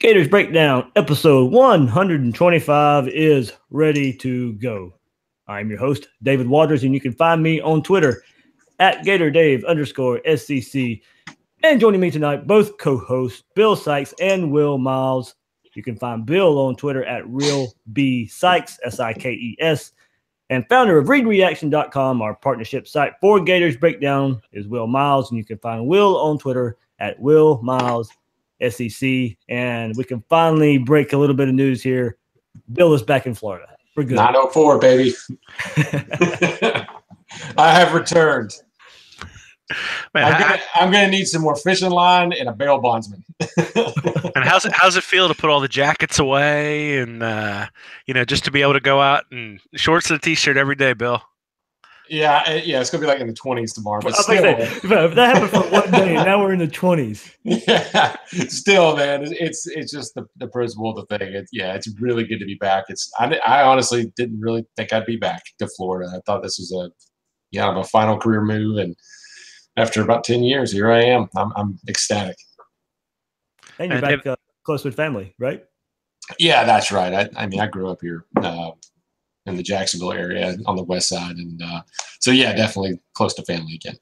Gators Breakdown, episode 125 is ready to go. I'm your host, David Waters, and you can find me on Twitter at GatorDave_SCC. And joining me tonight, both co-hosts, Bill Sykes and Will Miles. You can find Bill on Twitter at RealBSykes, S-I-K-E-S. And founder of ReadReaction.com, our partnership site for Gators Breakdown, is Will Miles. And you can find Will on Twitter at WillMilesSEC. And we can finally break a little bit of news here. Bill is back in Florida. We're good. 904, baby. I have returned. Man, I'm gonna need some more fishing line and a bail bondsman. And how's it feel to put all the jackets away and just to be able to go out and shorts and a t-shirt every day, Bill? Yeah, it's gonna be like in the 20s tomorrow. But still, if that happened for one day, now we're in the 20s. Yeah, still, man, it's just the principle of the thing. It's really good to be back. I honestly didn't really think I'd be back to Florida. I thought this was a final career move, and after about 10 years, here I am. I'm ecstatic. And you're back close with family, right? Yeah, that's right. I grew up here in the Jacksonville area on the west side. And so, yeah, definitely close to family again.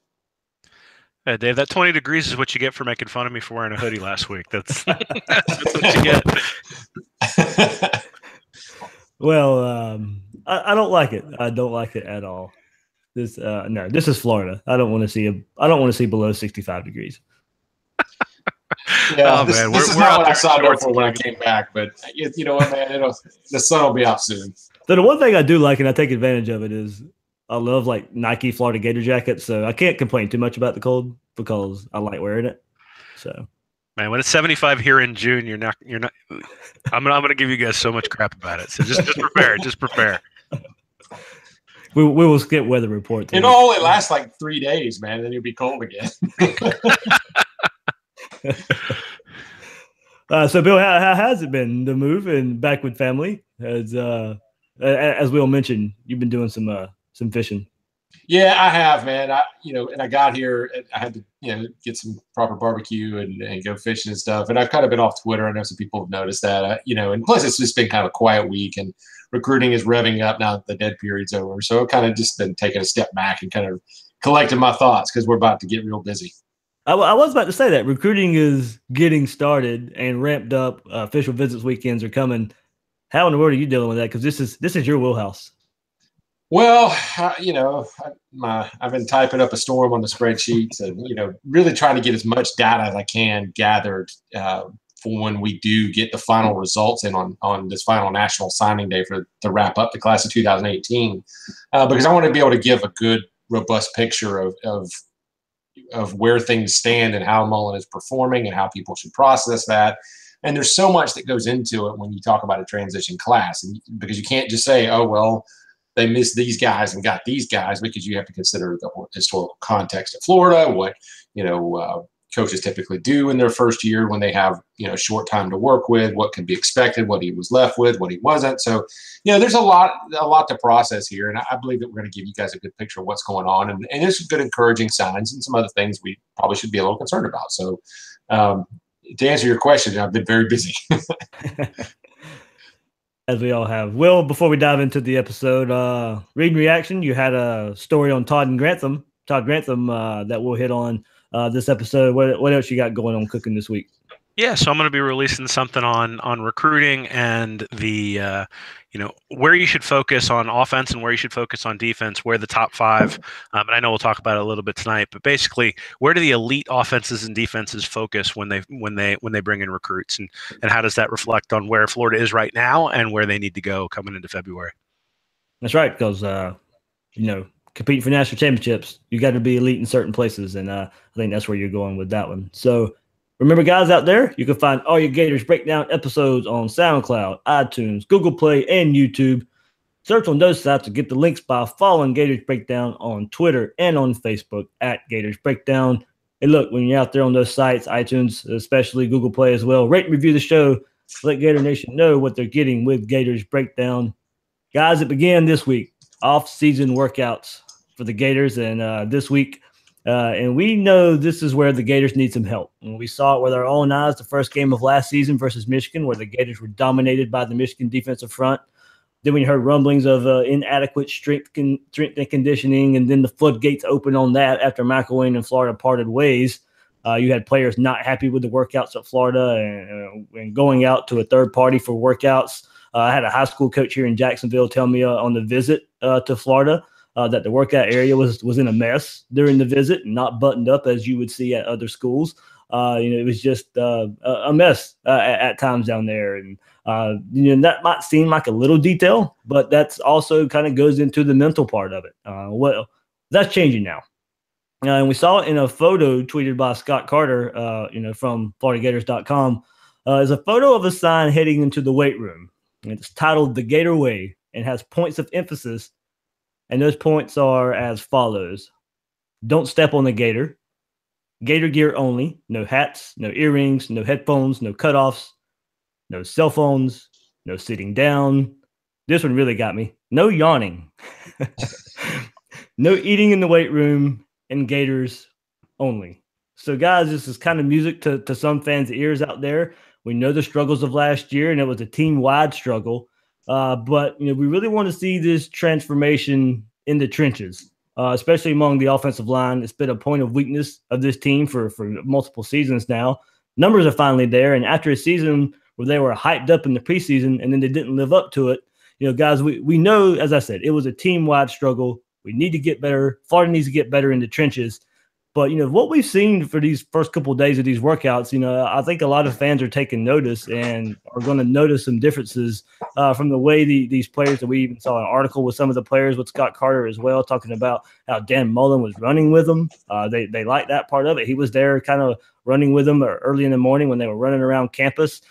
Hey, Dave, that 20 degrees is what you get for making fun of me for wearing a hoodie last week. That's what you get. Well, I don't like it. I don't like it at all. This is Florida. I don't want to see below 65 degrees. Yeah, this is not what I signed up for when I came back, but you know what, man? The sun will be out soon. So the one thing I do like, and I take advantage of it, is I love like Nike Florida Gator jackets. So I can't complain too much about the cold because I like wearing it. So, man, when it's 75 here in June, you're not. I'm gonna give you guys so much crap about it. So just prepare. Just prepare. We will skip weather report. It'll only last like 3 days, man. Then you'll be cold again. So, Bill, how has it been, the move and back with family? As Will mentioned, you've been doing some fishing. Yeah, I have, man. And I got here, I had to, get some proper barbecue and go fishing and stuff. And I've kind of been off Twitter. I know some people have noticed that, and plus it's just been kind of a quiet week, and recruiting is revving up now that the dead period's over. So I've kind of just been taking a step back and kind of collecting my thoughts because we're about to get real busy. I was about to say that recruiting is getting started and ramped up. Official visits weekends are coming. How in the world are you dealing with that? Because this is your wheelhouse. Well, I've been typing up a storm on the spreadsheets and, really trying to get as much data as I can gathered for when we do get the final results in on this final national signing day to wrap up the class of 2018, because I want to be able to give a good, robust picture of where things stand and how Mullen is performing and how people should process that. And there's so much that goes into it when you talk about a transition class, and because you can't just say, oh, well, they missed these guys and got these guys, because you have to consider the historical context of Florida, what, coaches typically do in their first year when they have, short time to work with, what can be expected, what he was left with, what he wasn't. So, there's a lot to process here. And I believe that we're going to give you guys a good picture of what's going on. And there's some good encouraging signs and some other things we probably should be a little concerned about. So to answer your question, I've been very busy. As we all have. Will, before we dive into the episode, Read and Reaction, you had a story on Todd Grantham that we'll hit on this episode. What else you got going on cooking this week? Yeah, so I'm going to be releasing something on recruiting and the where you should focus on offense and where you should focus on defense, where the top five, and I know we'll talk about it a little bit tonight, but basically where do the elite offenses and defenses focus when they bring in recruits, and how does that reflect on where Florida is right now and where they need to go coming into February? That's right, because competing for national championships, you got to be elite in certain places, and I think that's where you're going with that one. So remember, guys out there, you can find all your Gators Breakdown episodes on SoundCloud, iTunes, Google Play, and YouTube. Search on those sites to get the links by following Gators Breakdown on Twitter and on Facebook at Gators Breakdown. And look, when you're out there on those sites, iTunes, especially Google Play as well, rate and review the show. Let Gator Nation know what they're getting with Gators Breakdown. Guys, it began this week. Off-season workouts for the Gators, and this week And we know this is where the Gators need some help. And we saw it with our own eyes the first game of last season versus Michigan, where the Gators were dominated by the Michigan defensive front. Then we heard rumblings of inadequate strength and conditioning, and then the floodgates opened on that after McElwain and Florida parted ways. You had players not happy with the workouts at Florida and going out to a third party for workouts. I had a high school coach here in Jacksonville tell me on the visit to Florida that the workout area was in a mess during the visit and not buttoned up as you would see at other schools. It was just a mess at times down there. And, that might seem like a little detail, but that's also kind of goes into the mental part of it. Well, that's changing now. And we saw it in a photo tweeted by Scott Carter, from FloridaGators.com. Is a photo of a sign heading into the weight room. It's titled The Gator Way and has points of emphasis. And those points are as follows. Don't step on the gator. Gator gear only. No hats, no earrings, no headphones, no cutoffs, no cell phones, no sitting down. This one really got me. No yawning. No eating in the weight room, and Gators only. So, guys, this is kind of music to some fans' ears out there. We know the struggles of last year, and it was a team-wide struggle. But we really want to see this transformation in the trenches, especially among the offensive line. It's been a point of weakness of this team for multiple seasons now. Numbers are finally there, and after a season where they were hyped up in the preseason and then they didn't live up to it, guys, we know, as I said, it was a team-wide struggle. We need to get better. Florida needs to get better in the trenches. But, what we've seen for these first couple of days of these workouts, I think a lot of fans are taking notice and are going to notice some differences from the way these players that we even saw an article with some of the players with Scott Carter as well, talking about how Dan Mullen was running with them. They liked that part of it. He was there kind of running with them early in the morning when they were running around campus.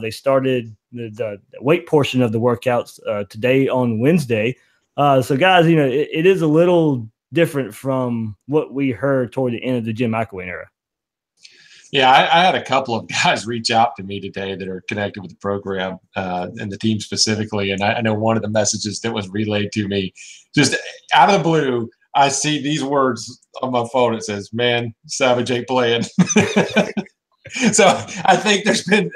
They started the weight portion of the workouts today on Wednesday. So, guys, it is a little different from what we heard toward the end of the Jim McElwain era. Yeah, I had a couple of guys reach out to me today that are connected with the program and the team specifically. And I know one of the messages that was relayed to me, just out of the blue, I see these words on my phone. It says, "Man, Savage ain't playing." So I think there's been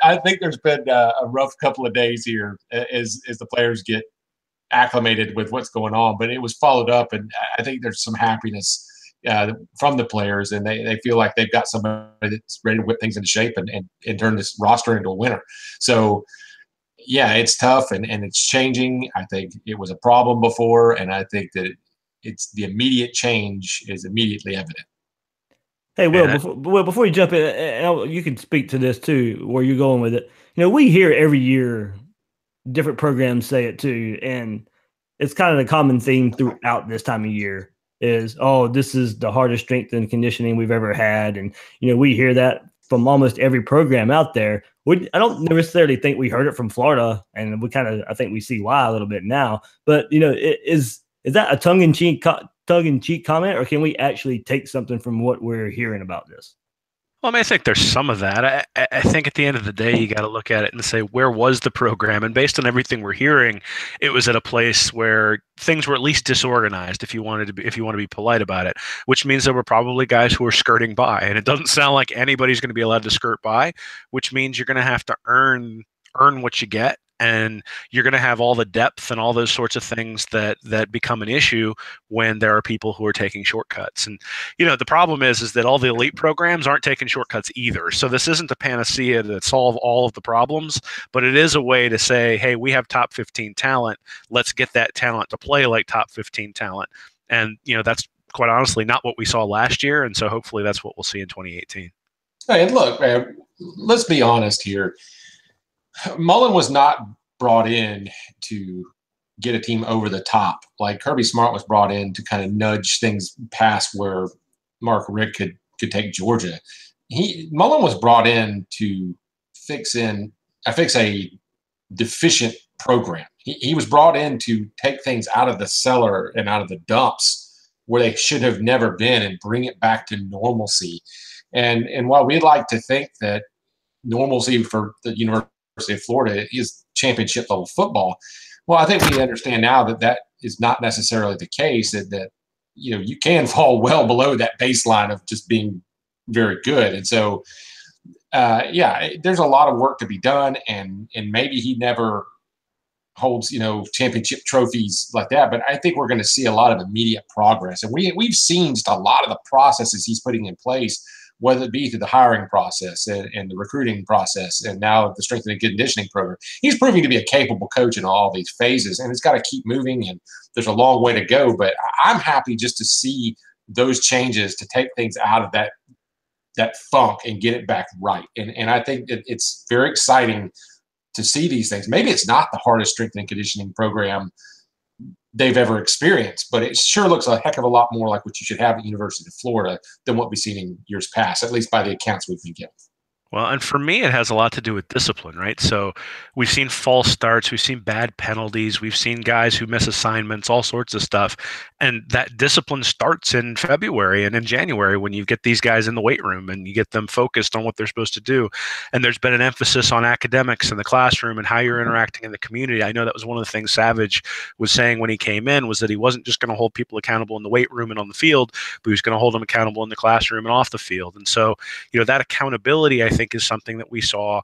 a rough couple of days here as the players get acclimated with what's going on, but it was followed up, and I think there's some happiness from the players, and they feel like they've got somebody that's ready to whip things into shape and turn this roster into a winner. So yeah, it's tough and it's changing. I think it was a problem before, and I think that it's the immediate change is immediately evident. Hey, Will, before you jump in, and you can speak to this too, where you're going with it. We hear every year different programs say it too, and it's kind of the common theme throughout this time of year is, this is the hardest strength and conditioning we've ever had. And, we hear that from almost every program out there. I don't necessarily think we heard it from Florida, and I think we see why a little bit now. But, is that a tongue-in-cheek comment, or can we actually take something from what we're hearing about this? Well, I think there's some of that. I think at the end of the day, you got to look at it and say, where was the program? And based on everything we're hearing, it was at a place where things were at least disorganized, if you want to be polite about it, which means there were probably guys who were skirting by. And it doesn't sound like anybody's going to be allowed to skirt by, which means you're going to have to earn what you get. And you're going to have all the depth and all those sorts of things that become an issue when there are people who are taking shortcuts. And, the problem is that all the elite programs aren't taking shortcuts either. So this isn't a panacea to solve all of the problems, but it is a way to say, hey, we have top 15 talent. Let's get that talent to play like top 15 talent. And, that's quite honestly not what we saw last year. And so hopefully that's what we'll see in 2018. Hey, and look, man, let's be honest here. Mullen was not brought in to get a team over the top. Like Kirby Smart was brought in to kind of nudge things past where Mark Richt could take Georgia. Mullen was brought in to fix a deficient program. He was brought in to take things out of the cellar and out of the dumps where they should have never been and bring it back to normalcy. And while we like to think that normalcy for the University of Florida is championship level football, well, I think we understand now that is not necessarily the case, that you can fall well below that baseline of just being very good. And so, there's a lot of work to be done, and maybe he never holds, championship trophies like that. But I think we're going to see a lot of immediate progress. And we've seen just a lot of the processes he's putting in place, whether it be through the hiring process and the recruiting process, and now the strength and conditioning program. He's proving to be a capable coach in all these phases, and it's got to keep moving, and there's a long way to go. But I'm happy just to see those changes, to take things out of that funk and get it back right. And I think it's very exciting to see these things. Maybe it's not the hardest strength and conditioning program they've ever experienced, but it sure looks a heck of a lot more like what you should have at University of Florida than what we've seen in years past, at least by the accounts we've been given. Well, and for me, it has a lot to do with discipline, right? So we've seen false starts, we've seen bad penalties, we've seen guys who miss assignments, all sorts of stuff. And that discipline starts in February and in January when you get these guys in the weight room and you get them focused on what they're supposed to do. And there's been an emphasis on academics in the classroom and how you're interacting in the community. I know that was one of the things Savage was saying when he came in, was that he wasn't just going to hold people accountable in the weight room and on the field, but he was going to hold them accountable in the classroom and off the field. And so, that accountability, I think, is something that we saw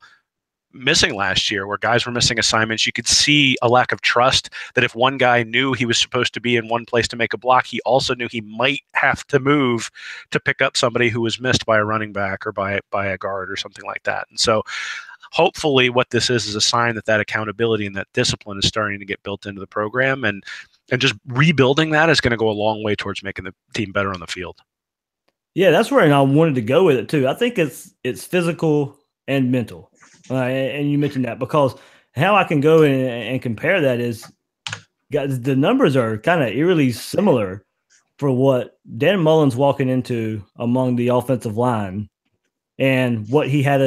missing last year, where guys were missing assignments. You could see a lack of trust that if one guy knew he was supposed to be in one place to make a block, he also knew he might have to move to pick up somebody who was missed by a running back or by a guard or something like that. And so hopefully what this is a sign that accountability and that discipline is starting to get built into the program, and just rebuilding that is going to go a long way towards making the team better on the field. Yeah, that's where I wanted to go with it too. I think it's physical and mental, and you mentioned that, because how I can go and compare that is, guys, the numbers are kind of eerily similar for what Dan Mullen's walking into among the offensive line and what he had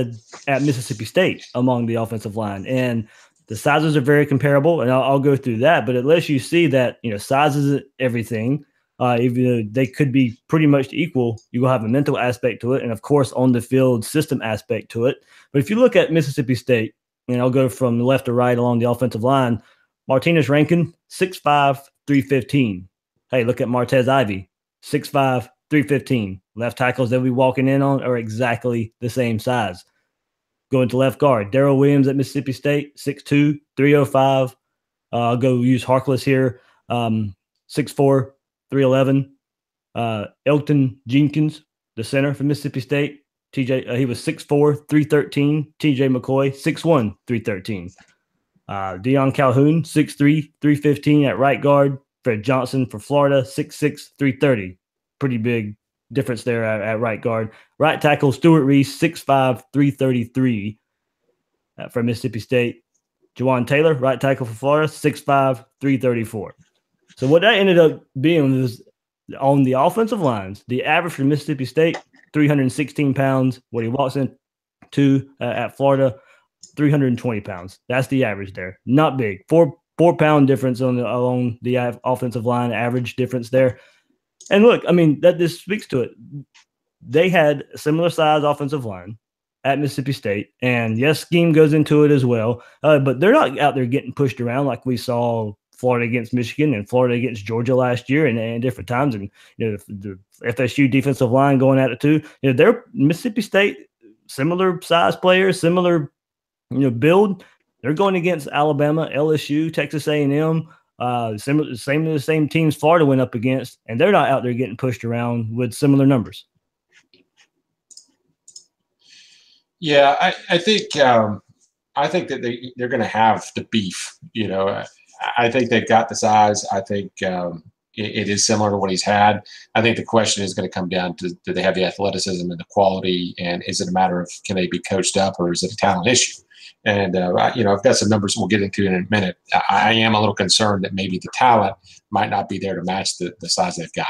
at Mississippi State among the offensive line. And the sizes are very comparable, and I'll go through that, but it lets you see that, size isn't everything. Even though they could be pretty much equal, you will have a mental aspect to it, and of course on the field system aspect to it. But if you look at Mississippi State, and I'll go from left to right along the offensive line, Martinez Rankin, 6'5", 315. Hey, look at Martez Ivy, 6'5", 315. Left tackles that we walking in on are exactly the same size. Going to left guard, Darrell Williams at Mississippi State, 6'2", 305. I'll go use Harkless here, 6'4", 311. Elton Jenkins, the center for Mississippi State. He was 6'4", 313. TJ McCoy, 6'1", 313. Deion Calhoun, 6'3", 315 at right guard. Fred Johnson for Florida, 6'6", 330. Pretty big difference there at right guard. Right tackle, Stuart Reese, 6'5", 333 for Mississippi State. Juwan Taylor, right tackle for Florida, 6'5", 334. So what that ended up being was, on the offensive lines, the average for Mississippi State, 316 pounds. What he walks in to at Florida, 320 pounds. That's the average there. Not big. Four-pound difference along the offensive line, average difference there. And look, I mean, this speaks to it. They had a similar size offensive line at Mississippi State. And yes, scheme goes into it as well. But they're not out there getting pushed around like we saw Florida against Michigan and Florida against Georgia last year and different times. And, the FSU defensive line going at it too. They're Mississippi State, similar size players, similar, build. They're going against Alabama, LSU, Texas A&M, same teams Florida went up against, and they're not out there getting pushed around with similar numbers. Yeah, I think that they're going to have the beef. I think they've got the size. I think it is similar to what he's had. I think the question is going to come down to, do they have the athleticism and the quality, and is it a matter of, can they be coached up, or is it a talent issue? And, I've got some numbers we'll get into in a minute. I am a little concerned that maybe the talent might not be there to match the size they've got.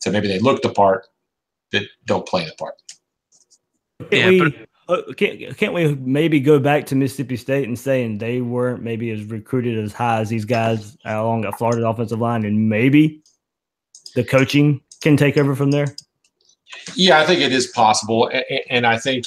So maybe they look the part, but don't play the part. Can't we maybe go back to Mississippi State and saying they weren't maybe as recruited as high as these guys along the Florida offensive line, and maybe the coaching can take over from there? Yeah, I think it is possible. And I think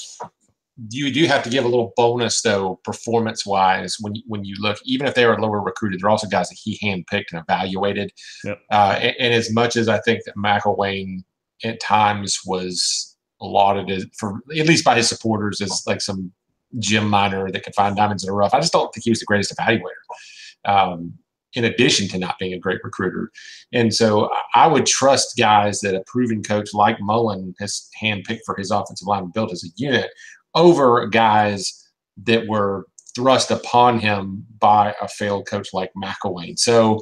you do have to give a little bonus though, performance-wise, when you look, even if they were lower recruited, they're also guys that he handpicked and evaluated. Yep. And as much as I think that McElwain at times was lauded for, at least by his supporters, as like some gem miner that could find diamonds in the rough, I just don't think he was the greatest evaluator. In addition to not being a great recruiter. And so I would trust guys that a proven coach like Mullen has handpicked for his offensive line and built as a unit over guys that were thrust upon him by a failed coach like McElwain. So,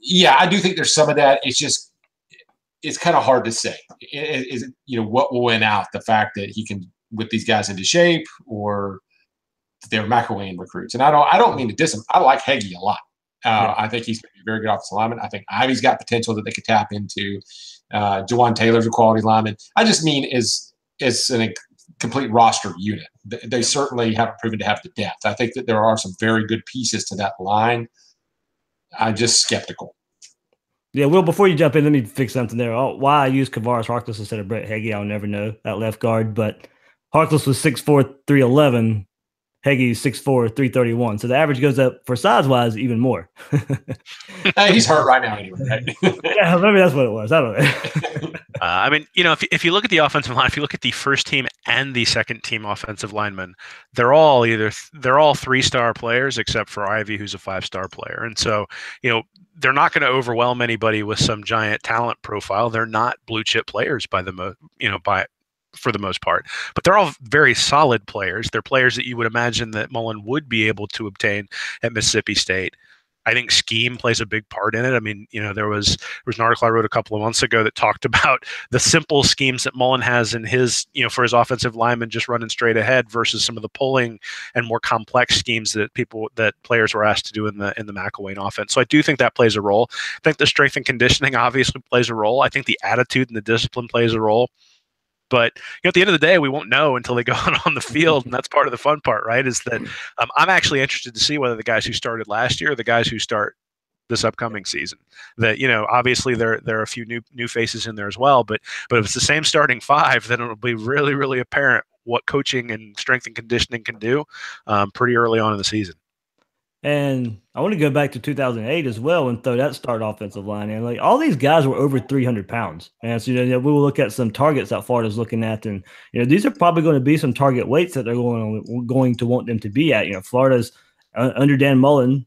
yeah, I do think there's some of that. It's kind of hard to say. Is it, what will win out? The fact that he can whip these guys into shape, or they're McElwain recruits. And I don't mean to diss him. I like Heggie a lot. I think he's going to be a very good offensive lineman. I think Ivy's got potential that they could tap into. Jawan Taylor's a quality lineman. I just mean is a complete roster unit. They certainly haven't proven to have the depth. I think that there are some very good pieces to that line. I'm just skeptical. Yeah, Will, before you jump in, let me fix something there. Why I use Kavaris Harkless instead of Brett Heggie, I'll never know, that left guard. But Harkless was 6'4", 311. Heggie's 6'4", 331. So the average goes up for size-wise even more. He's hurt right now anyway. Yeah, maybe that's what it was. I don't know. I mean, if you look at the offensive line, if you look at the first team and the second team offensive linemen, they're all 3-star players except for Ivy, who's a 5-star player. And so, they're not going to overwhelm anybody with some giant talent profile. They're not blue chip players for the most part, but they're all very solid players. They're players that you would imagine that Mullen would be able to obtain at Mississippi State. I think scheme plays a big part in it. I mean, there was an article I wrote a couple of months ago that talked about the simple schemes that Mullen has in his, for his offensive linemen just running straight ahead versus some of the pulling and more complex schemes that players were asked to do in the McElwain offense. So I do think that plays a role. I think the strength and conditioning obviously plays a role. I think the attitude and the discipline plays a role. But at the end of the day, we won't know until they go on the field, and that's part of the fun part, right? Is that I'm actually interested to see whether the guys who started last year are the guys who start this upcoming season. That obviously there are a few new faces in there as well, but if it's the same starting five, then it'll be really, really apparent what coaching and strength and conditioning can do pretty early on in the season. And I want to go back to 2008 as well and throw that start offensive line in. Like, all these guys were over 300 pounds. And so, we will look at some targets that Florida's looking at. And, these are probably going to be some target weights that they're going to want them to be at. Florida's under Dan Mullen,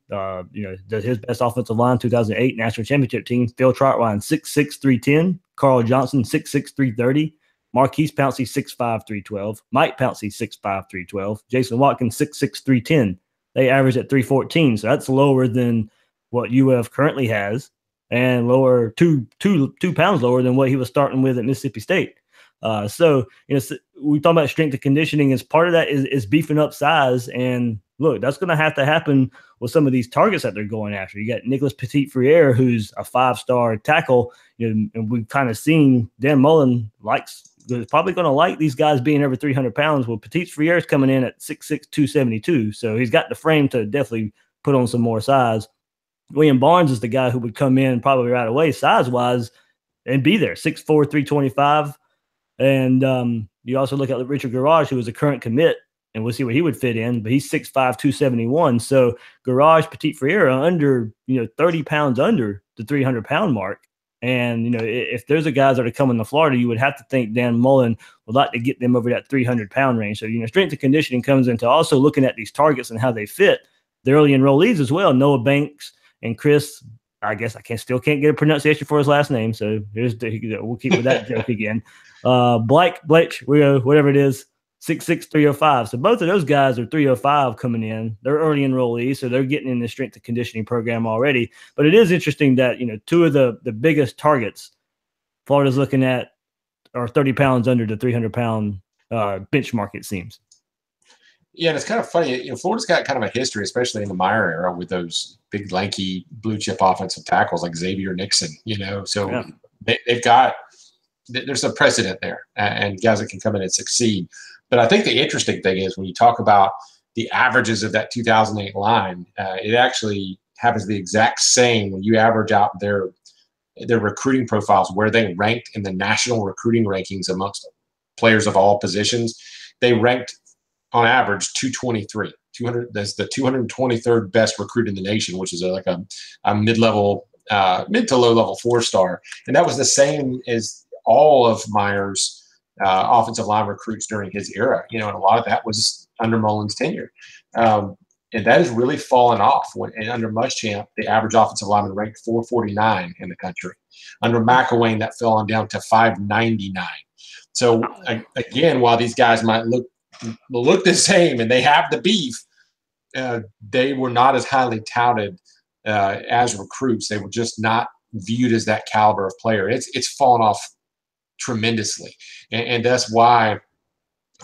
his best offensive line, 2008 national championship team, Phil Trotwine, 6'6", 310. Carl Johnson, 6'6", 330. Marquise Pouncey, 6'5", 312. Mike Pouncey, 6'5", 312. Jason Watkins, 6'6", 310. They average at 314, so that's lower than what UF currently has, and lower two pounds lower than what he was starting with at Mississippi State. So we talk about strength and conditioning as part of that is beefing up size. And look, that's going to have to happen with some of these targets that they're going after. You got Nicholas Petit-Frere, who's a 5-star tackle, and we've kind of seen Dan Mullen is probably going to like these guys being over 300 pounds. Well, Petit-Frere is coming in at 6'6", 272. So he's got the frame to definitely put on some more size. William Barnes is the guy who would come in probably right away size-wise and be there, 6'4", 325. And you also look at Richard Garage, who is a current commit, and we'll see where he would fit in, but he's 6'5", 271. So Garage, Petit-Frere are under, 30 pounds under the 300-pound mark. And, if there's a guys that are coming to Florida, you would have to think Dan Mullen would like to get them over that 300-pound range. So, strength and conditioning comes into also looking at these targets and how they fit the early enrollees as well. Noah Banks and Chris, I guess still can't get a pronunciation for his last name. So we'll keep with that joke again. Bletch, whatever it is, 6'6", 305. So both of those guys are 305 coming in. They're early enrollees, so they're getting in the strength and conditioning program already. But it is interesting that, two of the biggest targets Florida's looking at are 30 pounds under the 300-pound benchmark, it seems. Yeah, and it's kind of funny. Florida's got kind of a history, especially in the Meyer era, with those big, lanky, blue-chip offensive tackles like Xavier Nixon, So yeah. They've got – there's a precedent there and guys that can come in and succeed. But I think the interesting thing is when you talk about the averages of that 2008 line, it actually happens the exact same when you average out their recruiting profiles, where they ranked in the national recruiting rankings amongst players of all positions. They ranked on average 223. 200. That's the 223rd best recruit in the nation, which is like a mid-level, mid to low-level 4-star, and that was the same as all of Meyer's offensive line recruits during his era. And a lot of that was under Mullen's tenure. And that has really fallen off. And under Muschamp, the average offensive lineman ranked 449 in the country. Under McElwain, that fell on down to 599. So again, while these guys might look the same and they have the beef, they were not as highly touted as recruits. They were just not viewed as that caliber of player. It's fallen off tremendously, and that's why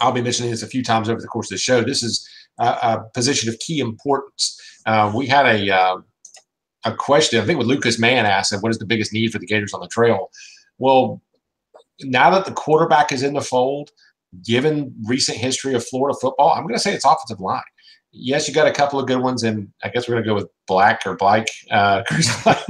I'll be mentioning this a few times over the course of the show. This is a position of key importance. We had a question, I think, with Lucas Mann asked, what is the biggest need for the Gators on the trail? Well, now that the quarterback is in the fold, given recent history of Florida football, I'm going to say it's offensive line. Yes, you got a couple of good ones, and I guess we're going to go with Chris Black.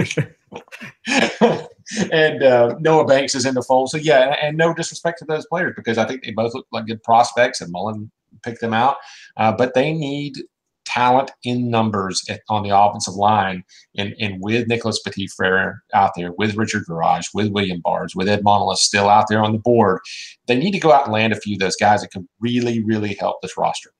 And Noah Banks is in the fold. So, yeah, and no disrespect to those players because I think they both look like good prospects, and Mullen picked them out. But they need talent in numbers on the offensive line, and with Nicholas Petit-Frere out there, with Richard Garage, with William Barnes, with Ed Monolith still out there on the board, they need to go out and land a few of those guys that can really, really help this roster.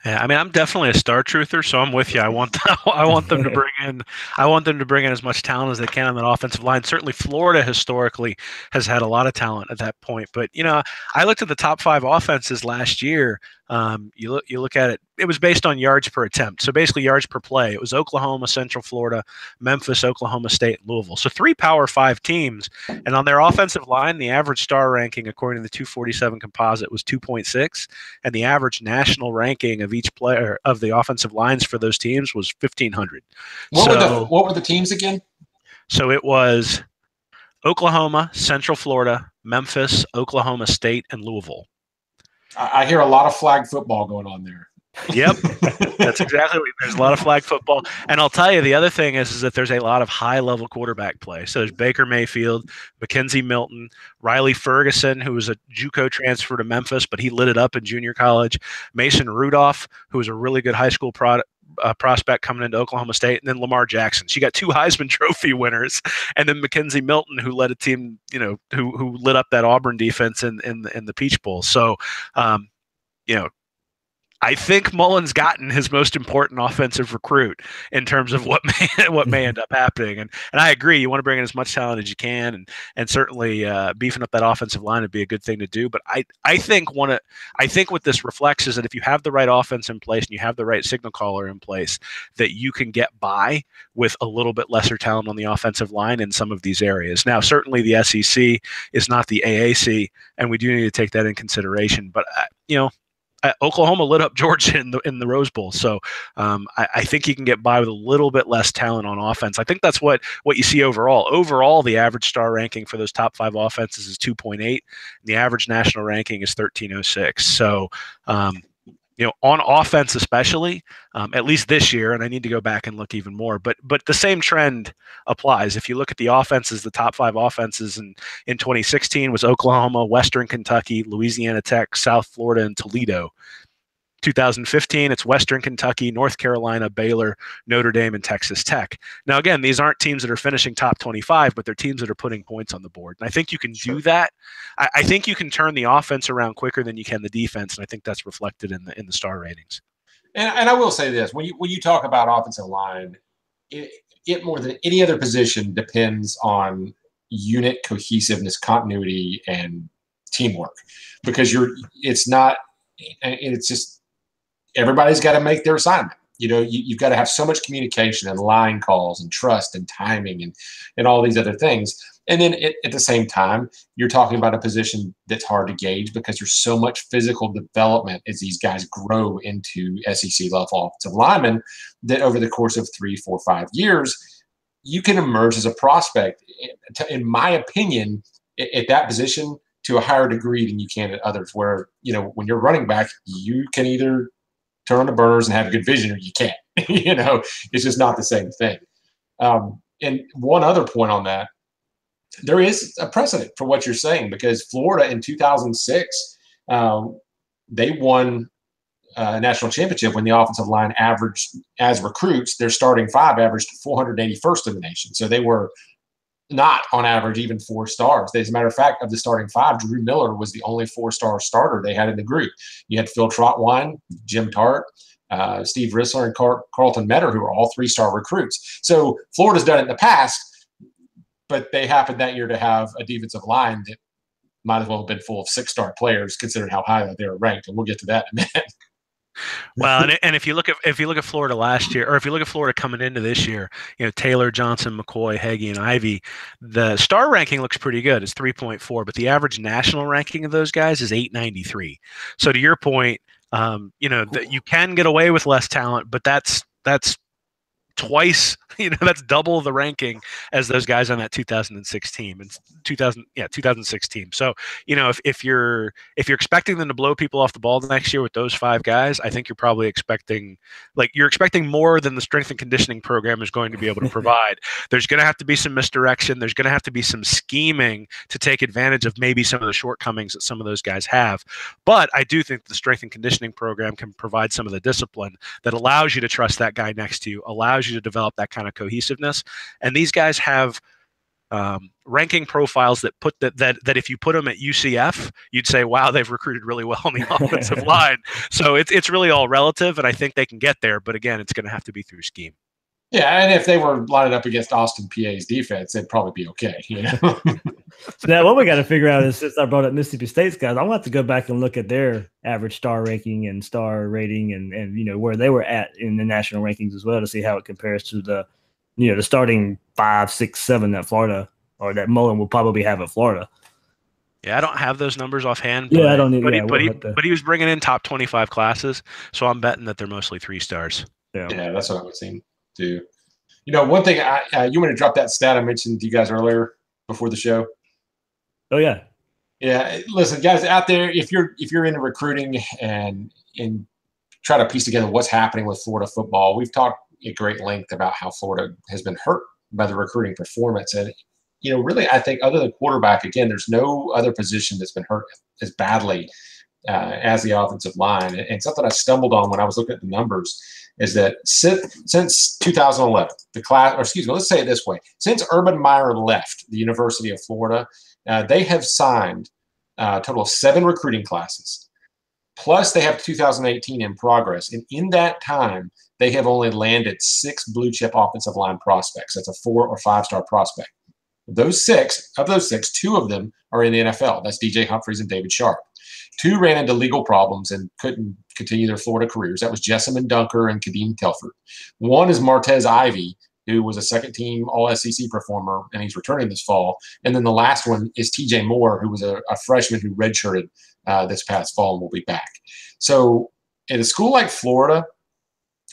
Yeah, I mean, I'm definitely a star truther, so I'm with you. I want them to bring in as much talent as they can on that offensive line. Certainly, Florida historically has had a lot of talent at that point. But I looked at the top 5 offenses last year. You look at it. It was based on yards per attempt, so basically yards per play. It was Oklahoma, Central Florida, Memphis, Oklahoma State, Louisville. So 3 Power 5 teams, and on their offensive line, the average star ranking according to the 247 composite was 2.6, and the average national ranking of each player of the offensive lines for those teams was 1,500. What were the teams again? So it was Oklahoma, Central Florida, Memphis, Oklahoma State, and Louisville. I hear a lot of flag football going on there. Yep, that's exactly what. There's a lot of flag football, and I'll tell you the other thing is that there's a lot of high-level quarterback play. So there's Baker Mayfield, Mackenzie Milton, Riley Ferguson, who was a JUCO transfer to Memphis, but he lit it up in junior college. Mason Rudolph, who was a really good high school prospect coming into Oklahoma State, and then Lamar Jackson. She got 2 Heisman Trophy winners, and then Mackenzie Milton, who led a team, who lit up that Auburn defense in the Peach Bowl. So, I think Mullen's gotten his most important offensive recruit in terms of what may end up happening. And I agree, you want to bring in as much talent as you can, and certainly beefing up that offensive line would be a good thing to do. But I think what this reflects is that if you have the right offense in place and you have the right signal caller in place, that you can get by with a little bit lesser talent on the offensive line in some of these areas. Now, certainly the SEC is not the AAC, and we do need to take that in consideration. But Oklahoma lit up Georgia in the Rose Bowl, so I think you can get by with a little bit less talent on offense. I think that's what you see overall. Overall, the average star ranking for those top 5 offenses is 2.8, and the average national ranking is 1306. So, on offense especially, at least this year, and I need to go back and look even more, but the same trend applies. If you look at the offenses, the top 5 offenses in 2016 was Oklahoma, Western Kentucky, Louisiana Tech, South Florida, and Toledo. 2015, it's Western Kentucky, North Carolina, Baylor, Notre Dame, and Texas Tech. Now, again, these aren't teams that are finishing top 25, but they're teams that are putting points on the board. And I think you can do that. I think you can turn the offense around quicker than you can the defense, and I think that's reflected in the star ratings. And I will say this: when you talk about offensive line, it more than any other position depends on unit cohesiveness, continuity, and teamwork, because it's just everybody's got to make their assignment. You've got to have so much communication and line calls and trust and timing and all these other things. And then at the same time, you're talking about a position that's hard to gauge because there's so much physical development as these guys grow into SEC level offensive linemen that over the course of 3, 4, 5 years, you can emerge as a prospect, in my opinion, at that position to a higher degree than you can at others, where, when you're running back, you can either turn on the burners and have good vision, or you can't. It's just not the same thing. And one other point on that, there is a precedent for what you're saying, because Florida in 2006, they won national championship when the offensive line averaged, as recruits, their starting five averaged 481st in the nation. So they were not on average even 4 stars. As a matter of fact, of the starting five, Drew Miller was the only 4-star starter they had in the group. You had Phil Trotwine, Jim Tart, Steve Rissler, and Carlton Metter, who were all 3-star recruits. So Florida's done it in the past, but they happened that year to have a defensive line that might as well have been full of 6-star players, considering how highly they were ranked. And we'll get to that in a minute. Well, and if you look at Florida last year, or if you look at Florida coming into this year, Taylor, Johnson, McCoy, Hagee, and Ivy, the star ranking looks pretty good. It's 3.4, but the average national ranking of those guys is 893. So to your point, that you can get away with less talent, but that's twice, that's double the ranking as those guys on that 2016 and 2016. So, if you're expecting them to blow people off the ball next year with those 5 guys, I think you're probably expecting more than the strength and conditioning program is going to be able to provide. There's going to have to be some misdirection. There's going to have to be some scheming to take advantage of maybe some of the shortcomings that some of those guys have. But I do think the strength and conditioning program can provide some of the discipline that allows you to trust that guy next to you, allows you to develop that kind of cohesiveness. And these guys have ranking profiles that if you put them at UCF, you'd say, wow, they've recruited really well on the offensive line. So it's really all relative, and I think they can get there. But again, it's going to have to be through scheme. Yeah, and if they were lining up against Austin PA's defense, they'd probably be okay. So now what we got to figure out is, since I brought up Mississippi State's guys, I'm going to have to go back and look at their average star ranking and star rating and where they were at in the national rankings as well, to see how it compares to the starting 5, 6, 7 that Florida or that Mullen will probably have at Florida. Yeah, I don't have those numbers offhand. Yeah, I don't need. But he was bringing in top 25 classes, so I'm betting that they're mostly 3 stars. Yeah, that's what I would seem to. One thing you want to drop that stat I mentioned to you guys earlier before the show. Oh yeah. Yeah, listen, guys out there, if you're into recruiting and try to piece together what's happening with Florida football, we've talked at great length about how Florida has been hurt by the recruiting performance. And, really, I think other than quarterback, again, there's no other position that's been hurt as badly as the offensive line. And something I stumbled on when I was looking at the numbers is that since 2011, let's say it this way. Since Urban Meyer left the University of Florida, they have signed a total of 7 recruiting classes. Plus, they have 2018 in progress. And in that time, they have only landed 6 blue-chip offensive line prospects. That's a 4 or 5-star prospect. Of those six, 2 of them are in the NFL. That's DJ Humphries and David Sharp. 2 ran into legal problems and couldn't continue their Florida careers. That was Jessamine Dunker and Kadeem Telford. 1 is Martez Ivy, who was a second-team All-SEC performer, and he's returning this fall. And then the last one is TJ Moore, who was a freshman who redshirted this past fall and will be back. So at a school like Florida,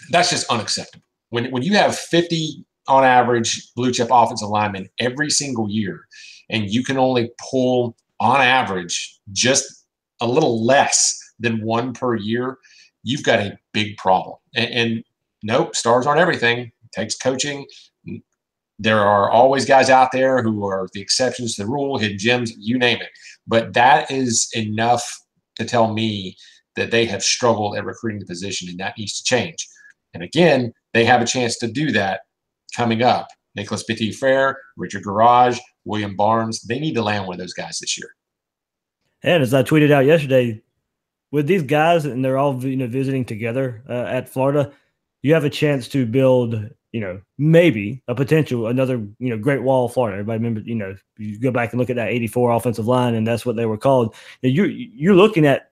that's just unacceptable. When you have 50 on average blue chip offensive linemen every single year, and you can only pull on average just a little less than 1 per year, you've got a big problem. And nope, stars aren't everything. It takes coaching. There are always guys out there who are the exceptions to the rule, hidden gems, you name it. But that is enough to tell me that they have struggled at recruiting the position, and that needs to change. And again, they have a chance to do that coming up. Nicholas Petit-Frere, Richard Garage, William Barnes, they need to land one of those guys this year. And as I tweeted out yesterday, with these guys, and they're all visiting together at Florida, you have a chance to build, maybe a potential another Great Wall of Florida. Everybody remember, you go back and look at that '84 offensive line, and that's what they were called. You're looking at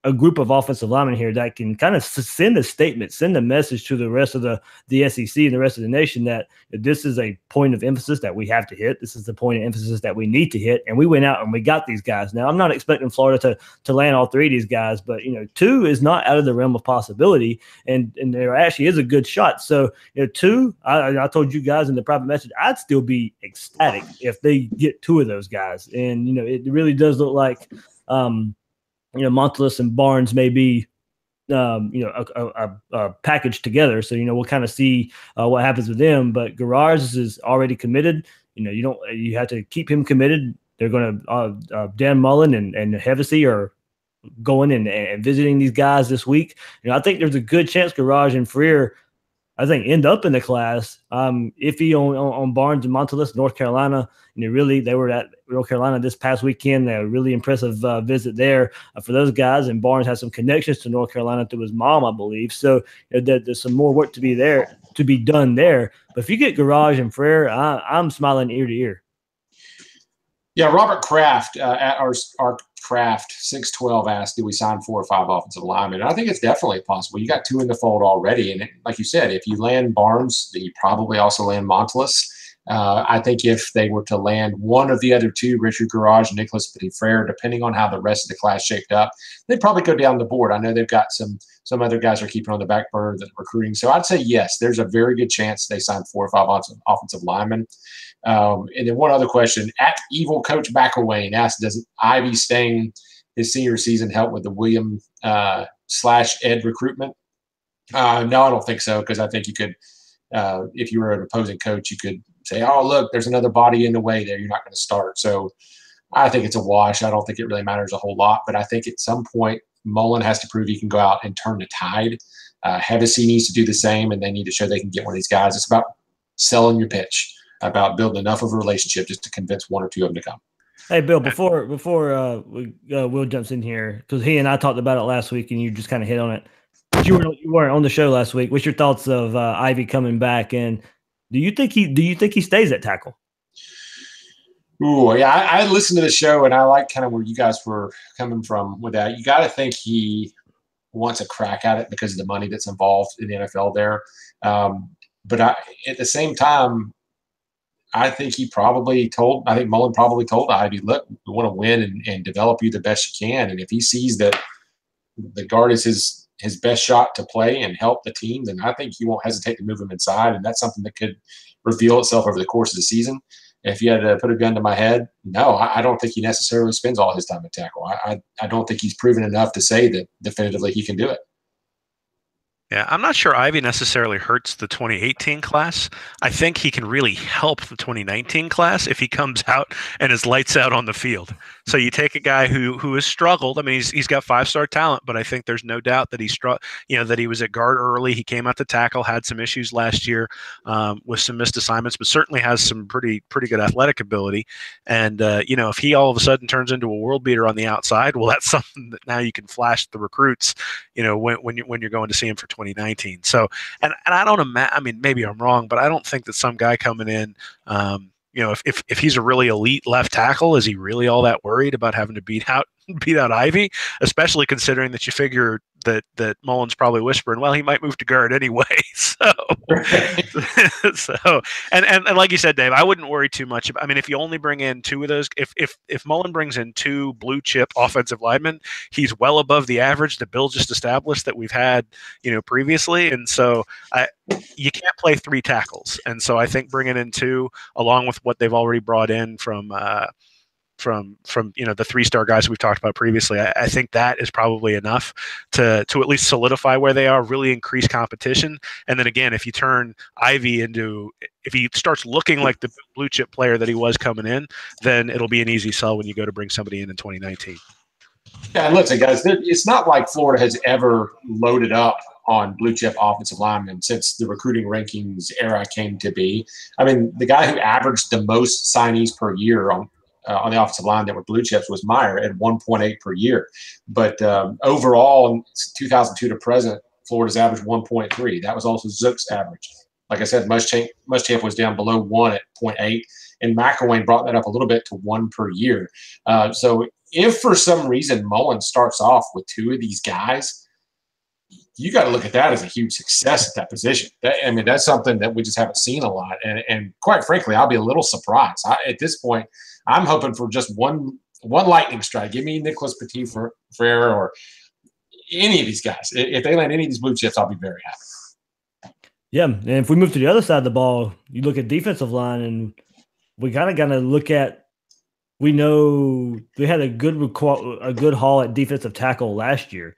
a group of offensive linemen here that can kind of send a statement, send a message to the rest of the SEC and the rest of the nation that this is a point of emphasis that we have to hit. This is the point of emphasis that we need to hit. And we went out and we got these guys. Now, I'm not expecting Florida to land all 3 of these guys, but, 2 is not out of the realm of possibility. And there actually is a good shot. So, 2, I told you guys in the private message, I'd still be ecstatic if they get 2 of those guys. And, it really does look like, Montelus and Barnes may be, a package together. So, we'll kind of see what happens with them. But Garage is already committed. You have to keep him committed. They're going to Dan Mullen and Hevesy are going and visiting these guys this week. I think there's a good chance Garage and Freer, I think, end up in the class. Iffy on Barnes and Montelus, North Carolina. Really, they were at North Carolina this past weekend. They had a really impressive visit there for those guys. And Barnes has some connections to North Carolina through his mom, I believe. So there's some more work to be done there. But if you get Garage and Freer, I'm smiling ear to ear. Yeah, Robert Kraft at our Kraft 612 asked, do we sign 4 or 5 offensive linemen? And I think it's definitely possible. You got 2 in the fold already. And like you said, if you land Barnes, you probably also land Montelus. I think if they were to land one of the other 2, Richard Garage and Nicholas Petit-Frere, depending on how the rest of the class shaped up, they'd probably go down the board. I know they've got some other guys are keeping on the back burner that are recruiting. So I'd say, yes, there's a very good chance they sign 4 or 5 offensive linemen. And then one other question, at Evil Coach McElwain asked, does Ivy staying his senior season help with the William /Ed recruitment? No, I don't think so, because I think you could, if you were an opposing coach, you could say, oh, look, there's another body in the way there. You're not going to start. So I think it's a wash. I don't think it really matters a whole lot. But I think at some point, Mullen has to prove he can go out and turn the tide. Hevesy needs to do the same, and they need to show they can get one of these guys. It's about selling your pitch, about building enough of a relationship just to convince 1 or 2 of them to come. Hey, Bill, before Will jumps in here, because he and I talked about it last week, and you just kind of hit on it. But you weren't on the show last week. What's your thoughts of Ivy coming back, and do you think he stays at tackle? Ooh, yeah, I listened to the show, and I like kind of where you guys were coming from with that. You got to think he wants a crack at it because of the money that's involved in the NFL there. But at the same time, I think Mullen probably told Ivy, look, we want to win and develop you the best you can. And if he sees that the guard is his best shot to play and help the team, then I think he won't hesitate to move him inside. And that's something that could reveal itself over the course of the season. If you had to put a gun to my head, no, I don't think he necessarily spends all his time at tackle. I don't think he's proven enough to say that definitively he can do it. Yeah, I'm not sure Ivy necessarily hurts the 2018 class. I think he can really help the 2019 class if he comes out and is lights out on the field. So you take a guy who has struggled. I mean, he's got 5-star talent, but I think there's no doubt that that he was at guard early. He came out to tackle, had some issues last year with some missed assignments, but certainly has some pretty good athletic ability. And if he all of a sudden turns into a world beater on the outside, well, that's something that now you can flash the recruits. When you're going to see him for 2019. So, and I don't imagine. I mean, maybe I'm wrong, but I don't think that some guy coming in, if he's a really elite left tackle, is he really all that worried about having to beat out Ivy? Especially considering that you figure that Mullen's probably whispering, well, he might move to guard anyway. So, and like you said, Dave, I wouldn't worry too much. I mean, if you only bring in 2 of those, if Mullen brings in 2 blue chip offensive linemen, he's well above the average that Bill just established that we've had, previously. And so you can't play 3 tackles. And so I think bringing in 2, along with what they've already brought in from the 3-star guys we've talked about previously, I think that is probably enough to at least solidify where they are, really increase competition. And then again, if you turn Ivy if he starts looking like the blue chip player that he was coming in, then it'll be an easy sell when you go to bring somebody in 2019. Yeah, and listen, guys, it's not like Florida has ever loaded up on blue chip offensive linemen since the recruiting rankings era came to be. I mean, the guy who averaged the most signees per year on the offensive line that were blue chips was Meyer at 1.8 per year. But overall, in 2002 to present, Florida's average 1.3. That was also Zook's average. Like I said, Muschamp was down below 1 at 0.8, and McElwain brought that up a little bit to 1 per year. So if for some reason Mullen starts off with 2 of these guys, you got to look at that as a huge success at that position. That's something that we just haven't seen a lot. And quite frankly, I'll be a little surprised. At this point, I'm hoping for just one lightning strike. Give me Nicholas Petit-Frere or any of these guys. If they land any of these blue chips, I'll be very happy. Yeah, and if we move to the other side of the ball, you look at defensive line, and we kind of look at. We know we had a good haul at defensive tackle last year.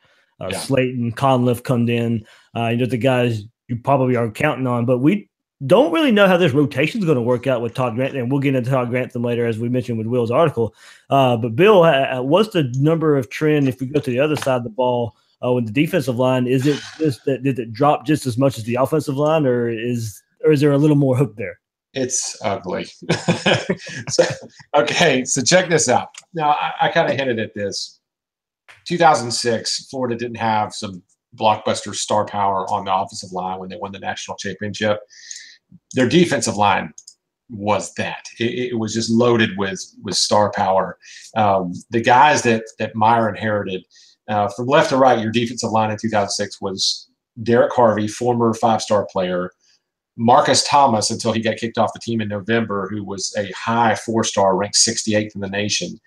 Slayton, Conliff come in. The guys you probably are counting on, but we don't really know how this rotation is going to work out with Todd Grantham, and we'll get into Todd Grantham later, as we mentioned with Will's article. But Bill, what's the number of trend if we go to the other side of the ball with the defensive line? Is it just that did it drop just as much as the offensive line, or is there a little more hook there? It's ugly. So check this out. Now, I kind of hinted at this. 2006, Florida didn't have some blockbuster star power on the offensive line when they won the national championship. Their defensive line was that. It was just loaded with star power. The guys that Meyer inherited, from left to right, your defensive line in 2006 was Derek Harvey, former five-star player, Marcus Thomas, until he got kicked off the team in November, who was a high four-star, ranked 68th in the nation.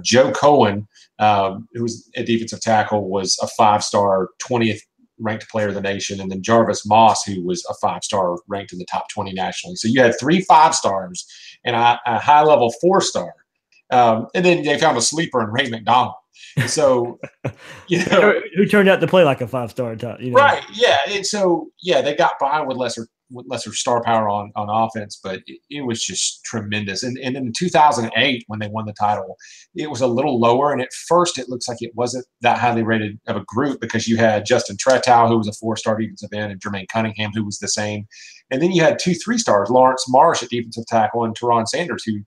Joe Cohen, who was a defensive tackle, was a five-star, 20th ranked player of the nation. And then Jarvis Moss, who was a five-star, ranked in the top 20 nationally. So you had 3 5-stars and a high-level 4-star. And then they found a sleeper in Ray McDonald. So, who turned out to play like a 5-star, right? Yeah, and so they got by with lesser star power on offense, but it was just tremendous. And in 2008, when they won the title, it was a little lower. And at first, it looks like it wasn't that highly rated of a group because you had Justin Tretow, who was a 4-star defensive end, and Jermaine Cunningham, who was the same. And then you had 2 3-stars, Lawrence Marsh at defensive tackle and Teron Sanders, who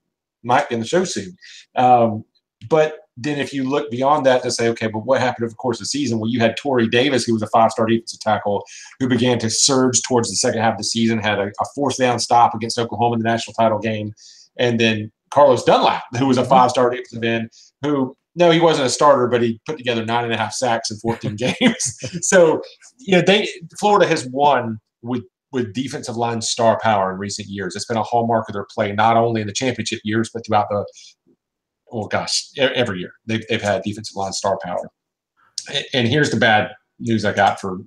might be in the show soon. But then if you look beyond that to say, okay, but what happened over the course of the season? Well, you had Torrey Davis, who was a 5-star defensive tackle, who began to surge towards the second half of the season, had a 4th down stop against Oklahoma in the national title game. And then Carlos Dunlap, who was a 5-star defensive end, who, no, he wasn't a starter, but he put together 9.5 sacks in 14 games. So, Florida has won with defensive line star power in recent years. It's been a hallmark of their play, not only in the championship years, but throughout every year they've had defensive line star power. And here's the bad news I got for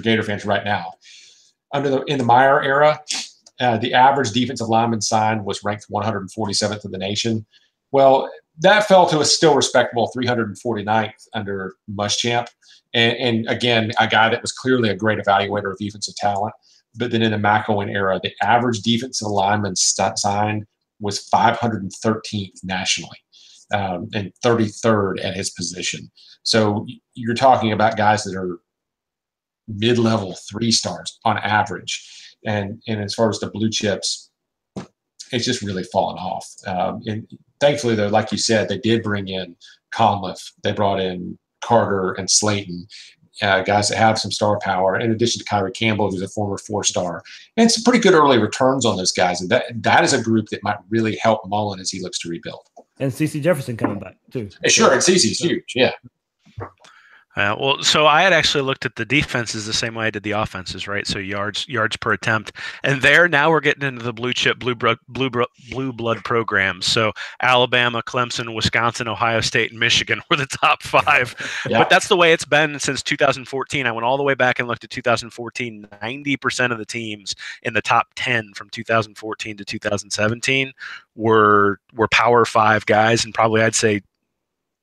Gator fans right now. In the Meyer era, the average defensive lineman signed was ranked 147th in the nation. Well, that fell to a still respectable 349th under Muschamp. And again, a guy that was clearly a great evaluator of defensive talent. But then in the McElwain era, the average defensive lineman signed was 513th nationally. And 33rd at his position. So you're talking about guys that are mid-level 3-stars on average. And as far as the blue chips, it's just really fallen off. And thankfully, though, like you said, they did bring in Conliffe. They brought in Carter and Slayton, guys that have some star power, in addition to Kyrie Campbell, who's a former 4-star. And some pretty good early returns on those guys. And that is a group that might really help Mullen as he looks to rebuild. And CeCe Jefferson coming back, too. Sure, and CeCe's huge, yeah. So I had actually looked at the defenses the same way I did the offenses, right? So yards per attempt, and now we're getting into the blue chip, blue blood programs. So Alabama, Clemson, Wisconsin, Ohio State, and Michigan were the top 5. Yeah. But that's the way it's been since 2014. I went all the way back and looked at 2014. 90% of the teams in the top 10 from 2014 to 2017 were Power 5 guys, and probably I'd say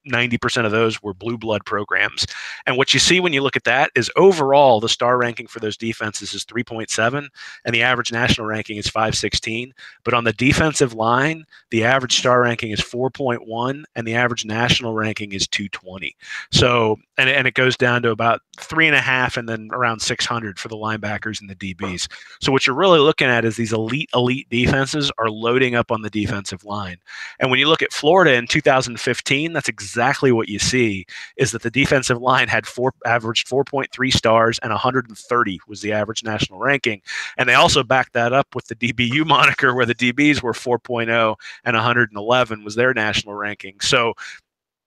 90% of those were blue blood programs. And what you see when you look at that is overall the star ranking for those defenses is 3.7 and the average national ranking is 516. But on the defensive line, the average star ranking is 4.1 and the average national ranking is 220. So, and it goes down to about 3.5 and then around 600 for the linebackers and the DBs. So what you're really looking at is these elite defenses are loading up on the defensive line. And when you look at Florida in 2015, that's exactly what you see, is that the defensive line had averaged 4.3 stars and 130 was the average national ranking. And they also backed that up with the DBU moniker, where the DBs were 4.0 and 111 was their national ranking. So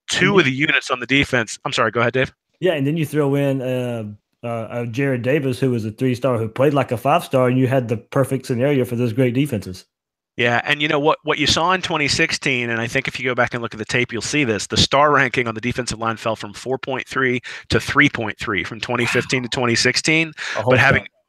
two of the units on the defense. I'm sorry, go ahead, Dave. Yeah, and then you throw in Jared Davis, who was a 3-star, who played like a 5-star, and you had the perfect scenario for those great defenses. Yeah, and you know what you saw in 2016, and I think if you go back and look at the tape, you'll see this. The star ranking on the defensive line fell from 4.3 to 3.3 from 2015 to 2016. But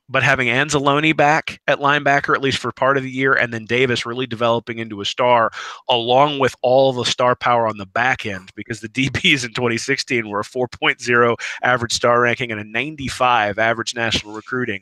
But having Anzalone back at linebacker, at least for part of the year, and then Davis really developing into a star, along with all the star power on the back end, because the DBs in 2016 were a 4.0 average star ranking and a 95 average national recruiting.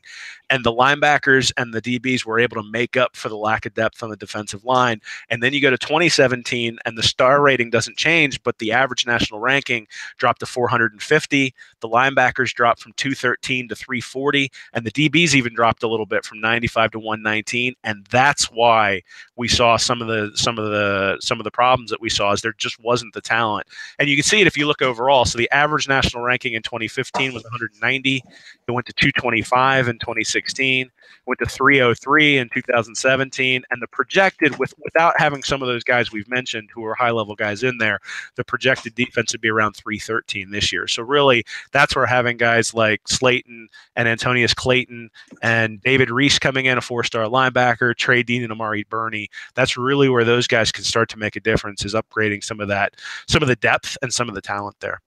And the linebackers and the DBs were able to make up for the lack of depth on the defensive line. And then you go to 2017, and the star rating doesn't change, but the average national ranking dropped to 450. The linebackers dropped from 213 to 340, and the DBs even dropped a little bit from 95 to 119. And that's why we saw some of the problems that we saw, is there just wasn't the talent. And you can see it if you look overall. So the average national ranking in 2015 was 190. It went to 225 in 2016, went to 303 in 2017, and the projected, without having some of those guys we've mentioned who are high-level guys in there, the projected defense would be around 313 this year. So really, that's where having guys like Slayton and Antonius Clayton and David Reese coming in, a 4-star linebacker, Trey Dean and Amari Burney, that's really where those guys can start to make a difference, is upgrading some of the depth and some of the talent there.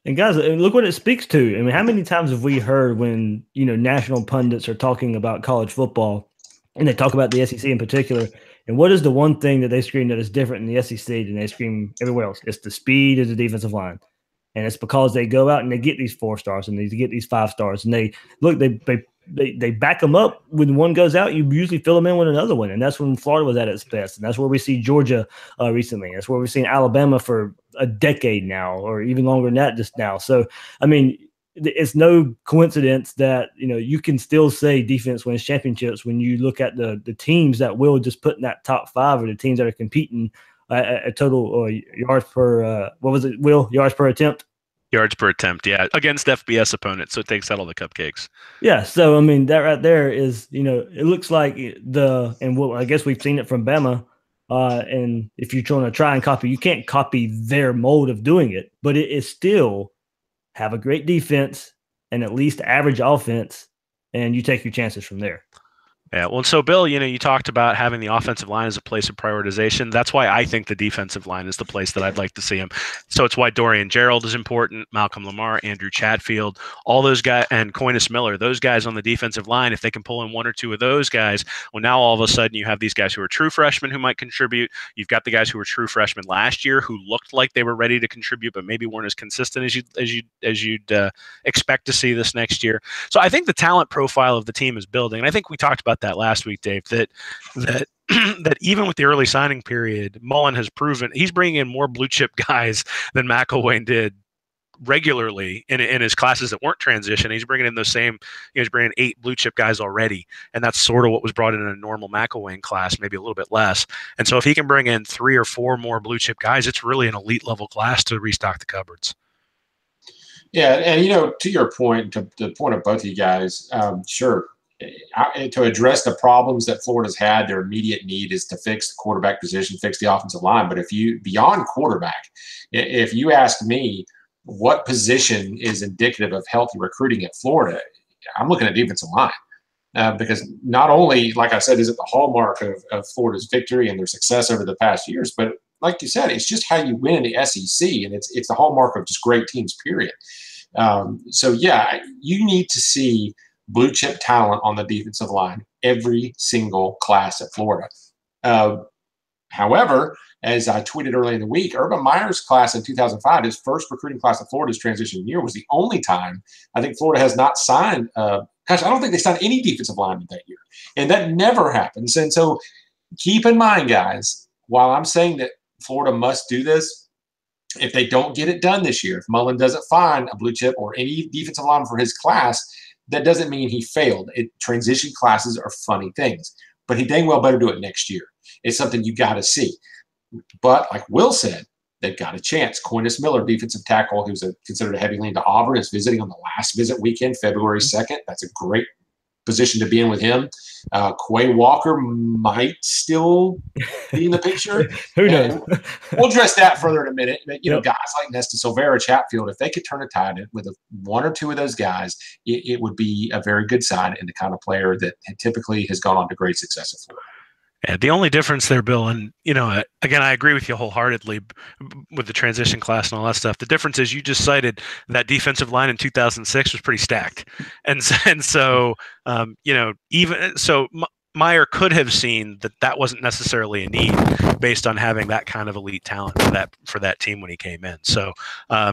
And guys, look what it speaks to. I mean, how many times have we heard when, national pundits are talking about college football and they talk about the SEC in particular, and what is the one thing that they scream that is different in the SEC than they scream everywhere else? It's the speed of the defensive line. And it's because they go out and they get these 4 stars and they get these 5 stars, and they back them up. When one goes out, you usually fill them in with another one, and that's when Florida was at its best, and that's where we see Georgia recently. That's where we've seen Alabama for a decade now, or even longer than that just now. So, I mean, it's no coincidence that you can still say defense wins championships when you look at the teams that will just put in that top 5, or the teams that are competing at total yards per yards per attempt. Yards per attempt, yeah, against FBS opponents, so it takes out all the cupcakes. Yeah, so I mean that right there is, it looks like I guess we've seen it from Bama. And if you're trying to try and copy, you can't copy their mode of doing it, but it is still have a great defense and at least average offense, and you take your chances from there. Yeah, well, so Bill, you talked about having the offensive line as a place of prioritization. That's why I think the defensive line is the place that I'd like to see him. So it's why Dorian Gerald is important, Malcolm Lamar, Andrew Chatfield, all those guys, and Coinus Miller, those guys on the defensive line. If they can pull in 1 or 2 of those guys, well, now all of a sudden you have these guys who are true freshmen who might contribute. You've got the guys who were true freshmen last year who looked like they were ready to contribute, but maybe weren't as consistent as you'd expect to see this next year. So I think the talent profile of the team is building, and I think we talked about that last week, Dave, that that even with the early signing period, Mullen has proven he's bringing in more blue chip guys than McElwain did regularly in his classes that weren't transition. He's bringing in those same, he's bringing 8 blue chip guys already, and that's sort of what was brought in a normal McElwain class, maybe a little bit less. And so if he can bring in 3 or 4 more blue chip guys, it's really an elite level class to restock the cupboards. Yeah, and to your point, to the point of both of you guys, sure. To address the problems that Florida's had, their immediate need is to fix the quarterback position, fix the offensive line. But beyond quarterback, if you ask me what position is indicative of healthy recruiting at Florida, I'm looking at defensive line. Because not only, like I said, is it the hallmark of Florida's victory and their success over the past years, but like you said, it's just how you win in the SEC, and it's the hallmark of just great teams, period. So, yeah, you need to see blue chip talent on the defensive line every single class at Florida. However, as I tweeted earlier in the week, Urban Meyer's class in 2005, his first recruiting class at Florida's transition year, was the only time I think Florida has not signed. I don't think they signed any defensive lineman that year, and that never happens. And so keep in mind, guys, while I'm saying that Florida must do this, if they don't get it done this year, if Mullen doesn't find a blue chip or any defensive lineman for his class, that doesn't mean he failed. Transition classes are funny things, but he dang well better do it next year. It's something you got to see. But like Will said, they've got a chance. Coinus Miller, defensive tackle, who's considered a heavy lean to Auburn, is visiting on the last visit weekend, February 2nd. That's a great position to be in with him. Quay Walker might still be in the picture. Who knows? We'll address that further in a minute. But, guys like Nesta Silvera, Chatfield, if they could turn a tide with 1 or 2 of those guys, it would be a very good sign and the kind of player that typically has gone on to great success at Florida. Yeah, the only difference there, Bill, and again, I agree with you wholeheartedly with the transition class and all that stuff. The difference is you just cited that defensive line in 2006 was pretty stacked, and so even so, Meyer could have seen that wasn't necessarily a need based on having that kind of elite talent for that team when he came in. So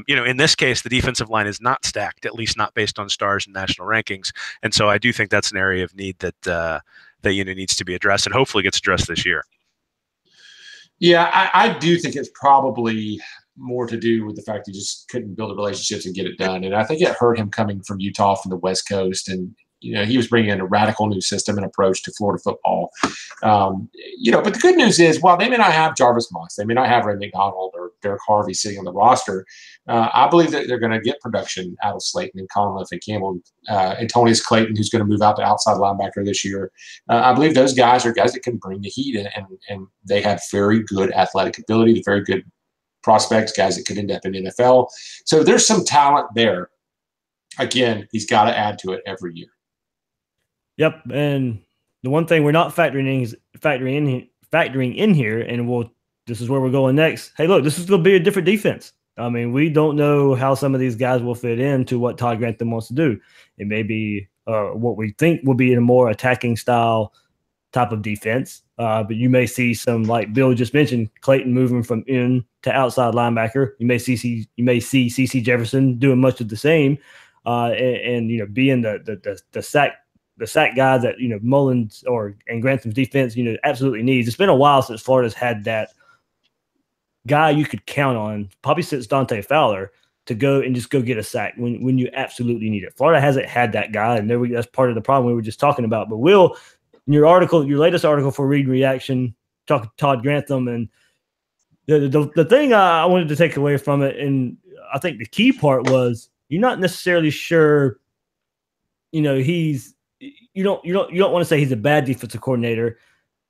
in this case, the defensive line is not stacked, at least not based on stars and national rankings, and so I do think that's an area of need that needs to be addressed and hopefully gets addressed this year. Yeah, I do think it's probably more to do with the fact he just couldn't build the relationships and get it done. And I think it hurt him coming from Utah from the West Coast. And, he was bringing in a radical new system and approach to Florida football. But the good news is, while they may not have Jarvis Moss, they may not have Ray McDonald or Derek Harvey sitting on the roster, I believe that they're going to get production out of Slayton and Conliffe and Campbell, Antonius Clayton, who's going to move out to outside linebacker this year. I believe those guys are guys that can bring the heat, and they have very good athletic ability, very good prospects, guys that could end up in the NFL. So there's some talent there. Again, he's got to add to it every year. Yep, and the one thing we're not factoring in here, and this is where we're going next. Hey, look, this is going to be a different defense. I mean, we don't know how some of these guys will fit into what Todd Grantham wants to do. It may be what we think will be a more attacking style type of defense, but you may see some, like Bill just mentioned, Clayton moving from in to outside linebacker. You may see CC Jefferson doing much of the same, and being the sack guy that Mullins and Grantham's defense absolutely needs. It's been a while since Florida's had that guy you could count on, probably since Dante Fowler, to go get a sack when you absolutely need it. Florida hasn't had that guy, and that's part of the problem we were just talking about. But Will, in your latest article for Read and Reaction, talk to Todd Grantham, and the thing I wanted to take away from it, and I think the key part was you're not necessarily sure. You don't want to say he's a bad defensive coordinator,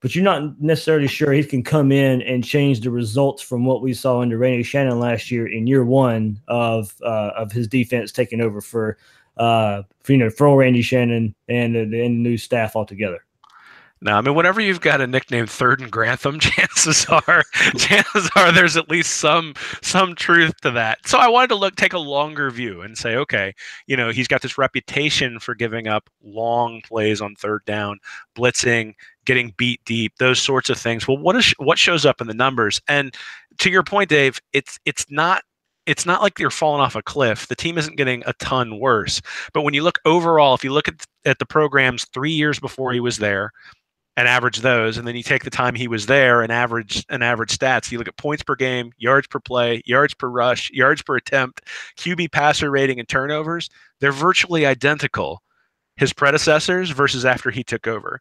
but you're not necessarily sure he can come in and change the results from what we saw under Randy Shannon last year in year one of his defense taking over for Randy Shannon and the new staff altogether. No, I mean, whenever you've got a nickname Third and Grantham, chances are there's at least some truth to that. So I wanted to take a longer view and say, okay, he's got this reputation for giving up long plays on third down, blitzing, getting beat deep, those sorts of things. Well, what shows up in the numbers? And to your point, Dave, it's not like you're falling off a cliff. The team isn't getting a ton worse. But when you look overall, if you look at the programs 3 years before he was there, and average those, and then you take the time he was there and average stats. You look at points per game, yards per play, yards per rush, yards per attempt, QB passer rating, and turnovers. They're virtually identical, his predecessors versus after he took over.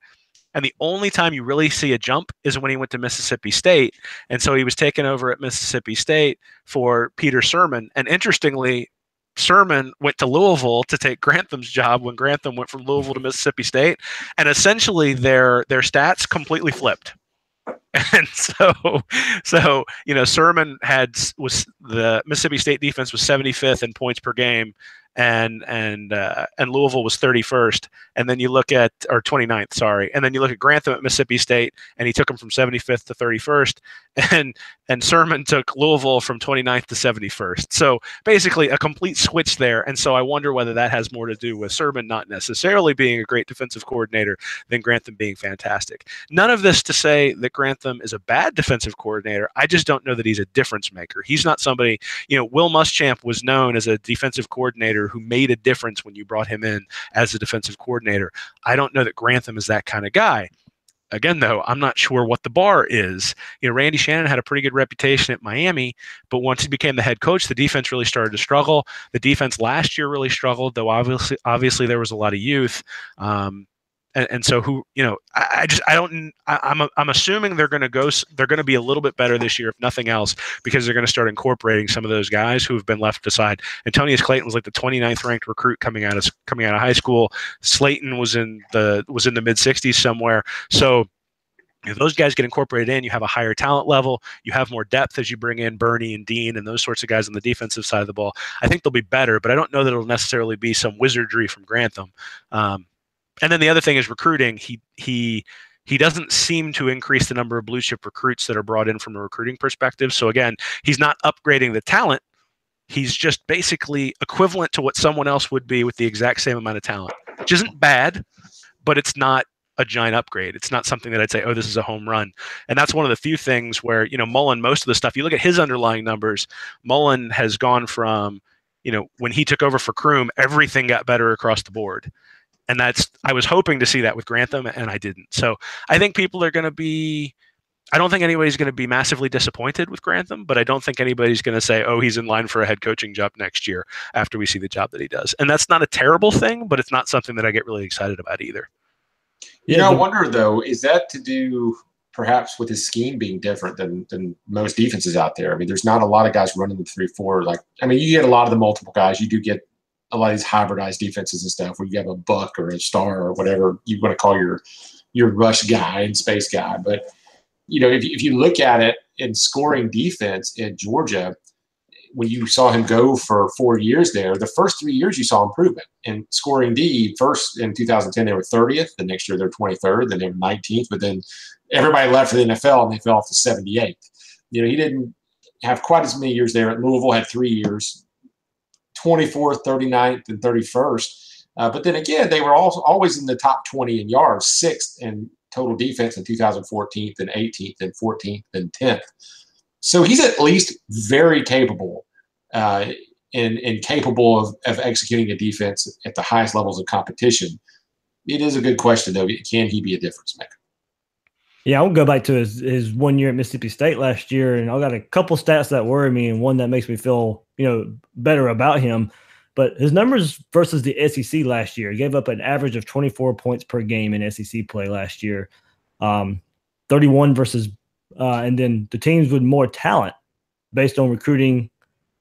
And the only time you really see a jump is when he went to Mississippi State. And so he was taken over at Mississippi State for Peter Sermon. And interestingly, Sermon went to Louisville to take Grantham's job when Grantham went from Louisville to Mississippi State, and essentially their stats completely flipped. And so Sermon was the Mississippi State defense was 75th in points per game, and Louisville was 31st, and then you look at 29th, sorry, and then you look at Grantham at Mississippi State, and he took him from 75th to 31st, and Sermon took Louisville from 29th to 71st. So basically a complete switch there, and so I wonder whether that has more to do with Sermon not necessarily being a great defensive coordinator than Grantham being fantastic. None of this to say that Grantham is a bad defensive coordinator. I just don't know that he's a difference maker. He's not somebody, Will Muschamp was known as a defensive coordinator who made a difference when you brought him in as a defensive coordinator. I don't know that Grantham is that kind of guy. Again, though, I'm not sure what the bar is. Randy Shannon had a pretty good reputation at Miami, but once he became the head coach, the defense really started to struggle. The defense last year really struggled, though obviously there was a lot of youth. And so I'm assuming they're going to be a little bit better this year, if nothing else, because they're going to start incorporating some of those guys who have been left aside. Antonius Clayton was like the 29th ranked recruit coming out of high school. Slayton was in the mid 60s somewhere. So if those guys get incorporated in, you have a higher talent level, you have more depth as you bring in Bernie and Dean and those sorts of guys on the defensive side of the ball. I think they'll be better, but I don't know that it'll necessarily be some wizardry from Grantham. And then the other thing is recruiting. He He doesn't seem to increase the number of blue chip recruits that are brought in from a recruiting perspective. So again, he's not upgrading the talent. He's just basically equivalent to what someone else would be with the exact same amount of talent, which isn't bad, but it's not a giant upgrade. It's not something that I'd say, oh, this is a home run. And that's one of the few things where, Mullen, most of the stuff, you look at his underlying numbers, Mullen has gone from, when he took over for Kroom, everything got better across the board. And I was hoping to see that with Grantham, and I didn't. So I think people are going to be, I don't think anybody's going to be massively disappointed with Grantham, but I don't think anybody's going to say, oh, he's in line for a head coaching job next year after we see the job that he does. And that's not a terrible thing, but it's not something that I get really excited about either. I wonder, though, is that to do perhaps with his scheme being different than most defenses out there? I mean, there's not a lot of guys running the 3-4. You get a lot of the multiple guys. You do get a lot of these hybridized defenses and stuff where you have a buck or a star or whatever you want to call your rush guy and space guy. But, if you look at it in scoring defense in Georgia, when you saw him go for 4 years there, the first 3 years you saw improvement in scoring D. First in 2010, they were 30th. The next year they're 23rd. Then they were 19th. But then everybody left for the NFL and they fell off to 78th. He didn't have quite as many years there. At Louisville, had 3 years, 24th, 39th, and 31st. But then again, they were always in the top 20 in yards, 6th in total defense in 2014, and 18th, and 14th, and 10th. So he's at least very capable and capable of executing a defense at the highest levels of competition. It is a good question, though. Can he be a difference maker? Yeah, I'll go back to his 1 year at Mississippi State last year, and I got a couple stats that worry me and one that makes me feel better about him. But his numbers versus the SEC last year, he gave up an average of 24 points per game in SEC play last year, 31 versus and then the teams with more talent based on recruiting,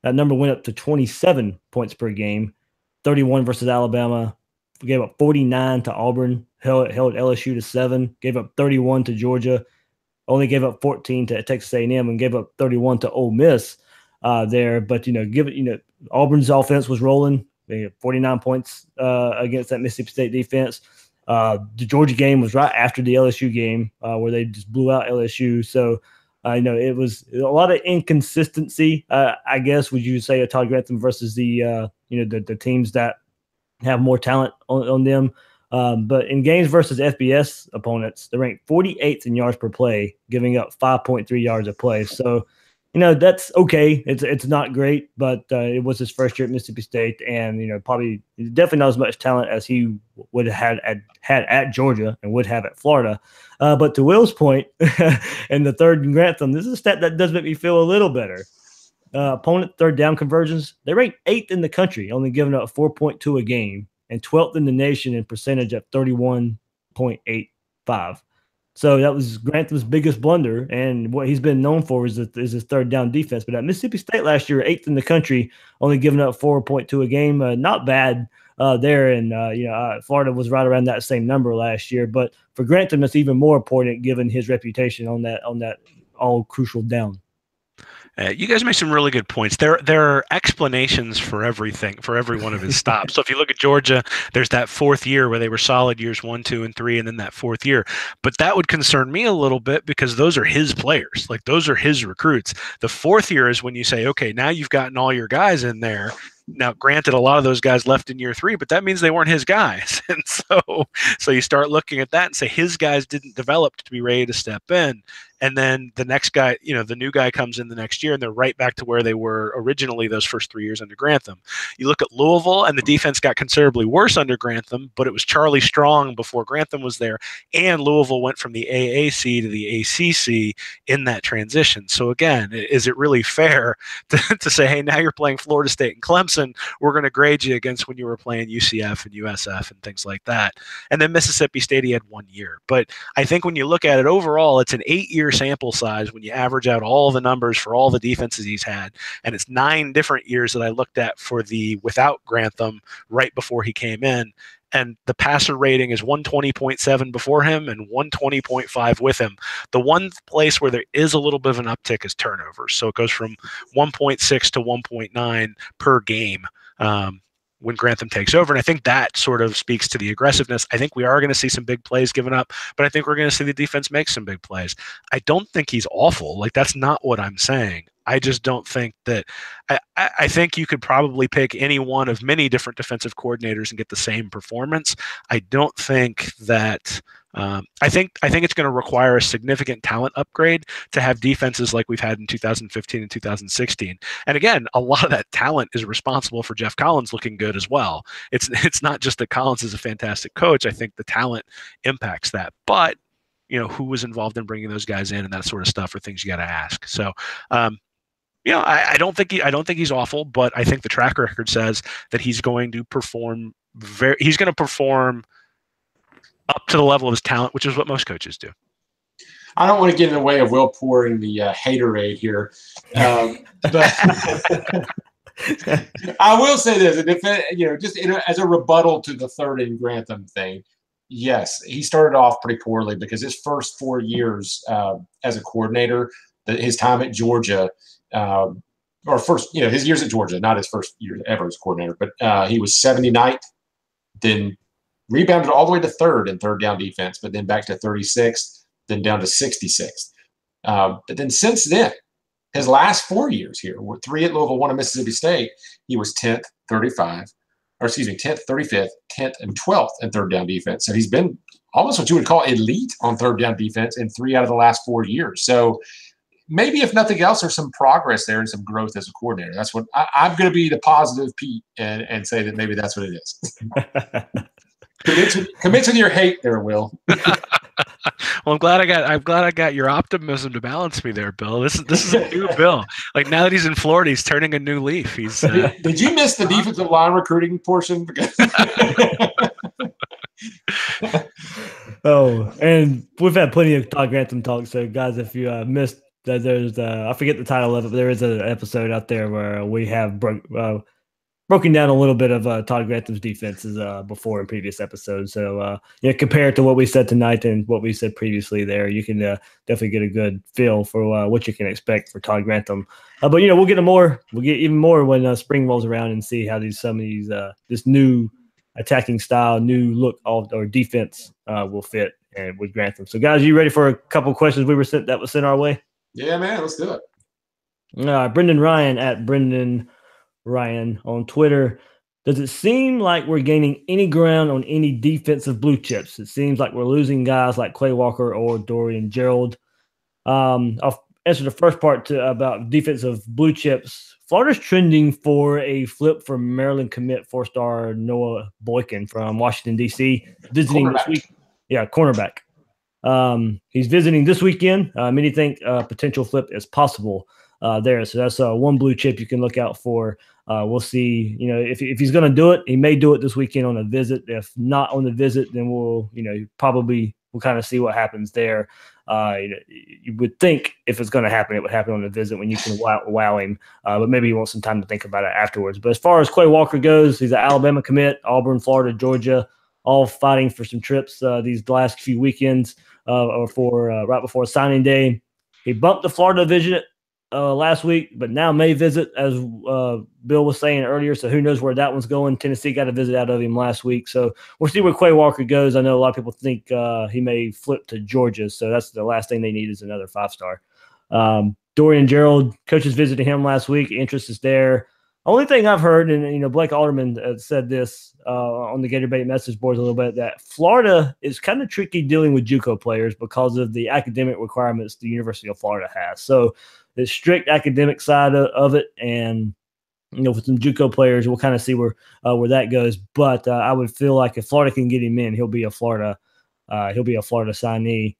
that number went up to 27 points per game, 31 versus Alabama, gave up 49 to Auburn, held LSU to 7, gave up 31 to Georgia, only gave up 14 to Texas A&M, and gave up 31 to Ole Miss there. But, Auburn's offense was rolling. They had 49 points against that Mississippi State defense. The Georgia game was right after the LSU game where they just blew out LSU. So, it was a lot of inconsistency, I guess, would you say, Todd Grantham versus the teams that have more talent on them. But in games versus FBS opponents, they ranked 48th in yards per play, giving up 5.3 yards a play. So, that's okay. It's not great, but it was his first year at Mississippi State, and probably definitely not as much talent as he would have had at Georgia and would have at Florida. But to Will's point, and the third in Grantham, this is a stat that does make me feel a little better. Opponent third down conversions, they ranked 8th in the country, only giving up 4.2 a game, and 12th in the nation in percentage at 31.85. So that was Grantham's biggest blunder, and what he's been known for is his third down defense. But at Mississippi State last year, 8th in the country, only giving up 4.2 a game. Not bad there, and Florida was right around that same number last year. But for Grantham, it's even more important given his reputation on that all crucial down. You guys make some really good points. There are explanations for everything, for every one of his stops. So if you look at Georgia, there's that fourth year where they were solid years 1, 2, and 3, and then that fourth year. But that would concern me a little bit because those are his players. Like, those are his recruits. The fourth year is when you say, okay, now you've gotten all your guys in there. Now, granted, a lot of those guys left in year 3, but that means they weren't his guys. And so you start looking at that and say his guys didn't develop to be ready to step in. And then the next guy, the new guy comes in the next year and they're right back to where they were originally those first 3 years under Grantham. You look at Louisville and the defense got considerably worse under Grantham, but it was Charlie Strong before Grantham was there. And Louisville went from the AAC to the ACC in that transition. So again, is it really fair to say, hey, now you're playing Florida State and Clemson, we're going to grade you against when you were playing UCF and USF and things like that. And then Mississippi State, he had 1 year. But I think when you look at it overall, it's an 8-year sample size when you average out all the numbers for all the defenses he's had. And it's 9 different years that I looked at for the without Grantham right before he came in. And the passer rating is 120.7 before him and 120.5 with him. The one place where there is a little bit of an uptick is turnovers. So it goes from 1.6 to 1.9 per game. when Grantham takes over. And I think that sort of speaks to the aggressiveness. I think we are going to see some big plays given up, but I think we're going to see the defense make some big plays. I don't think he's awful. Like, that's not what I'm saying. I just don't think that I think you could probably pick any one of many different defensive coordinators and get the same performance. I don't think that I think it's going to require a significant talent upgrade to have defenses like we've had in 2015 and 2016. And again, a lot of that talent is responsible for Jeff Collins looking good as well. It's not just that Collins is a fantastic coach. I think the talent impacts that. But who was involved in bringing those guys in and that sort of stuff are things you got to ask. So, I don't think he's awful, but I think the track record says that he's going to perform up to the level of his talent, which is what most coaches do. I don't want to get in the way of Will pouring the haterade here, but I will say this: as a rebuttal to the third and Grantham thing. Yes, he started off pretty poorly because his first 4 years as a coordinator, his time at Georgia. His years at Georgia, not his first year ever as coordinator, but he was 79th, then rebounded all the way to third in third down defense, but then back to 36th, then down to 66th. But then since then, his last 4 years here, 3 at Louisville, 1 at Mississippi State, he was 10th, 10th, 35th, 10th, and 12th in third down defense. So he's been almost what you would call elite on third down defense in 3 out of the last 4 years. So maybe if nothing else, there's some progress there and some growth as a coordinator. That's what I'm going to be the positive Pete and say that maybe that's what it is. Convince with your hate there, Will. Well, I'm glad I got your optimism to balance me there, Bill. This is a new Bill. Like, now that he's in Florida, he's turning a new leaf. He's Did you miss the defensive line recruiting portion? Oh, and we've had plenty of Todd Grantham talk. So, guys, if you missed that, there's I forget the title of it, but there is an episode out there where we have broken down a little bit of Todd Grantham's defenses before in previous episodes. So, compared to what we said tonight and what we said previously there, you can definitely get a good feel for what you can expect for Todd Grantham. But, we'll get even more when spring rolls around and see how some of these this new attacking style, new look or defense will fit with Grantham. So, guys, you ready for a couple questions that was sent our way? Yeah, man, let's do it. Brendan Ryan at Brendan Ryan on Twitter. Does it seem like we're gaining any ground on any defensive blue chips? It seems like we're losing guys like Quay Walker or Dorian Gerald. I'll answer the first part about defensive blue chips. Florida's trending for a flip from Maryland commit 4-star Noah Boykin from Washington, D.C. visiting this week. Yeah, cornerback. He's visiting this weekend. Many think potential flip is possible there. So that's one blue chip you can look out for. We'll see, if he's going to do it, he may do it this weekend on a visit. If not on the visit, then we'll kind of see what happens there. You would think if it's going to happen, it would happen on the visit when you can wow him. But maybe you want some time to think about it afterwards. But as far as Quay Walker goes, he's an Alabama commit, Auburn, Florida, Georgia, all fighting for some trips these last few weekends or for right before signing day. He bumped the Florida visit last week, but now may visit, as Bill was saying earlier. So who knows where that one's going? Tennessee got a visit out of him last week. So we'll see where Quay Walker goes. I know a lot of people think he may flip to Georgia. So that's the last thing they need is another 5-star. Dorian Gerald, coaches visited him last week. Interest is there. Only thing I've heard, and Blake Alderman said this on the Gator Bait message boards a little bit, that Florida is kind of tricky dealing with JUCO players because of the academic requirements the University of Florida has. So the strict academic side of it, and with some JUCO players, we'll kind of see where that goes. But I would feel like if Florida can get him in, he'll be a Florida signee.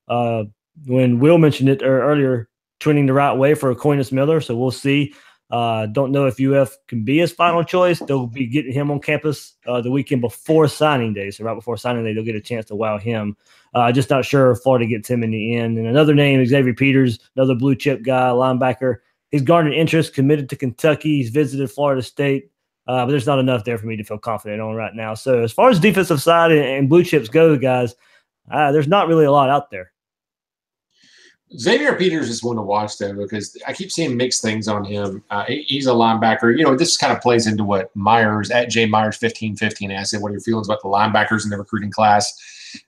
When Will mentioned it earlier, trending the right way for Aquinas Miller, so we'll see. Don't know if UF can be his final choice. They'll be getting him on campus the weekend before signing day. So right before signing day, they'll get a chance to wow him. Just not sure if Florida gets him in the end. And another name, Xavier Peters, another blue chip guy, linebacker. He's garnered interest, committed to Kentucky. He's visited Florida State. But there's not enough there for me to feel confident on right now. So as far as defensive side and blue chips go, guys, there's not really a lot out there. Xavier Peters is one to watch, though, because I keep seeing mixed things on him. He's a linebacker. You know, this kind of plays into what Myers, at J Myers 1515 asked, what are your feelings about the linebackers in the recruiting class?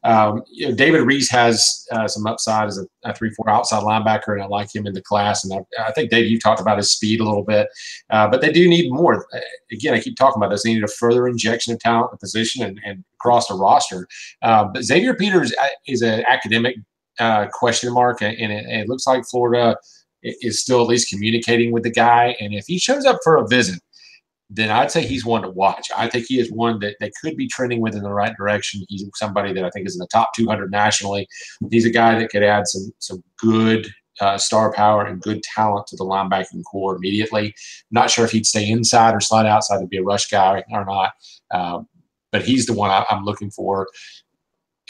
David Reese has some upside as a 3-4 outside linebacker, and I like him in the class. And I think, Dave, you talked about his speed a little bit, but they do need more. Again, I keep talking about this. They need a further injection of talent in the position and across the roster. But Xavier Peters is an academic question mark, and it looks like Florida is still at least communicating with the guy. And if he shows up for a visit, then I'd say he's one to watch. I think he is one that they could be trending with in the right direction. He's somebody that I think is in the top 200 nationally. He's a guy that could add some good star power and good talent to the linebacking core immediately. Not sure if he'd stay inside or slide outside to be a rush guy or not, but he's the one I'm looking for.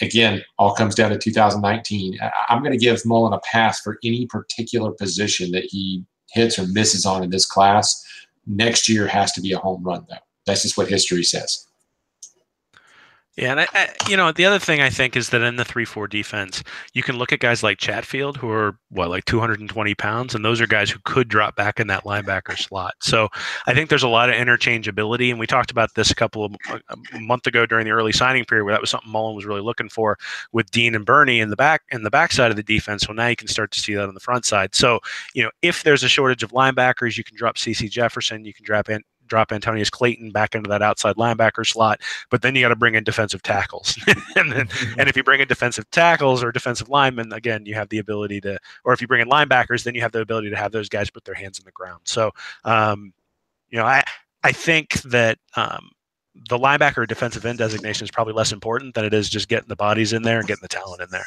Again, all comes down to 2019. I'm going to give Mullen a pass for any particular position that he hits or misses on in this class. Next year has to be a home run, though. That's just what history says. Yeah, and the other thing I think is that in the 3-4 defense, you can look at guys like Chatfield, who are like 220 pounds, and those are guys who could drop back in that linebacker slot. So I think there's a lot of interchangeability, and we talked about this a month ago during the early signing period, where that was something Mullen was really looking for with Dean and Bernie in the back side of the defense. Well, now you can start to see that on the front side. So if there's a shortage of linebackers, you can drop CeCe Jefferson, you can drop Antonius Clayton back into that outside linebacker slot, but then you got to bring in defensive tackles. and if you bring in defensive tackles or defensive linemen, again, you have the ability to, or if you bring in linebackers, then you have the ability to have those guys put their hands in the ground. So, I think that the linebacker defensive end designation is probably less important than it is just getting the bodies in there and getting the talent in there.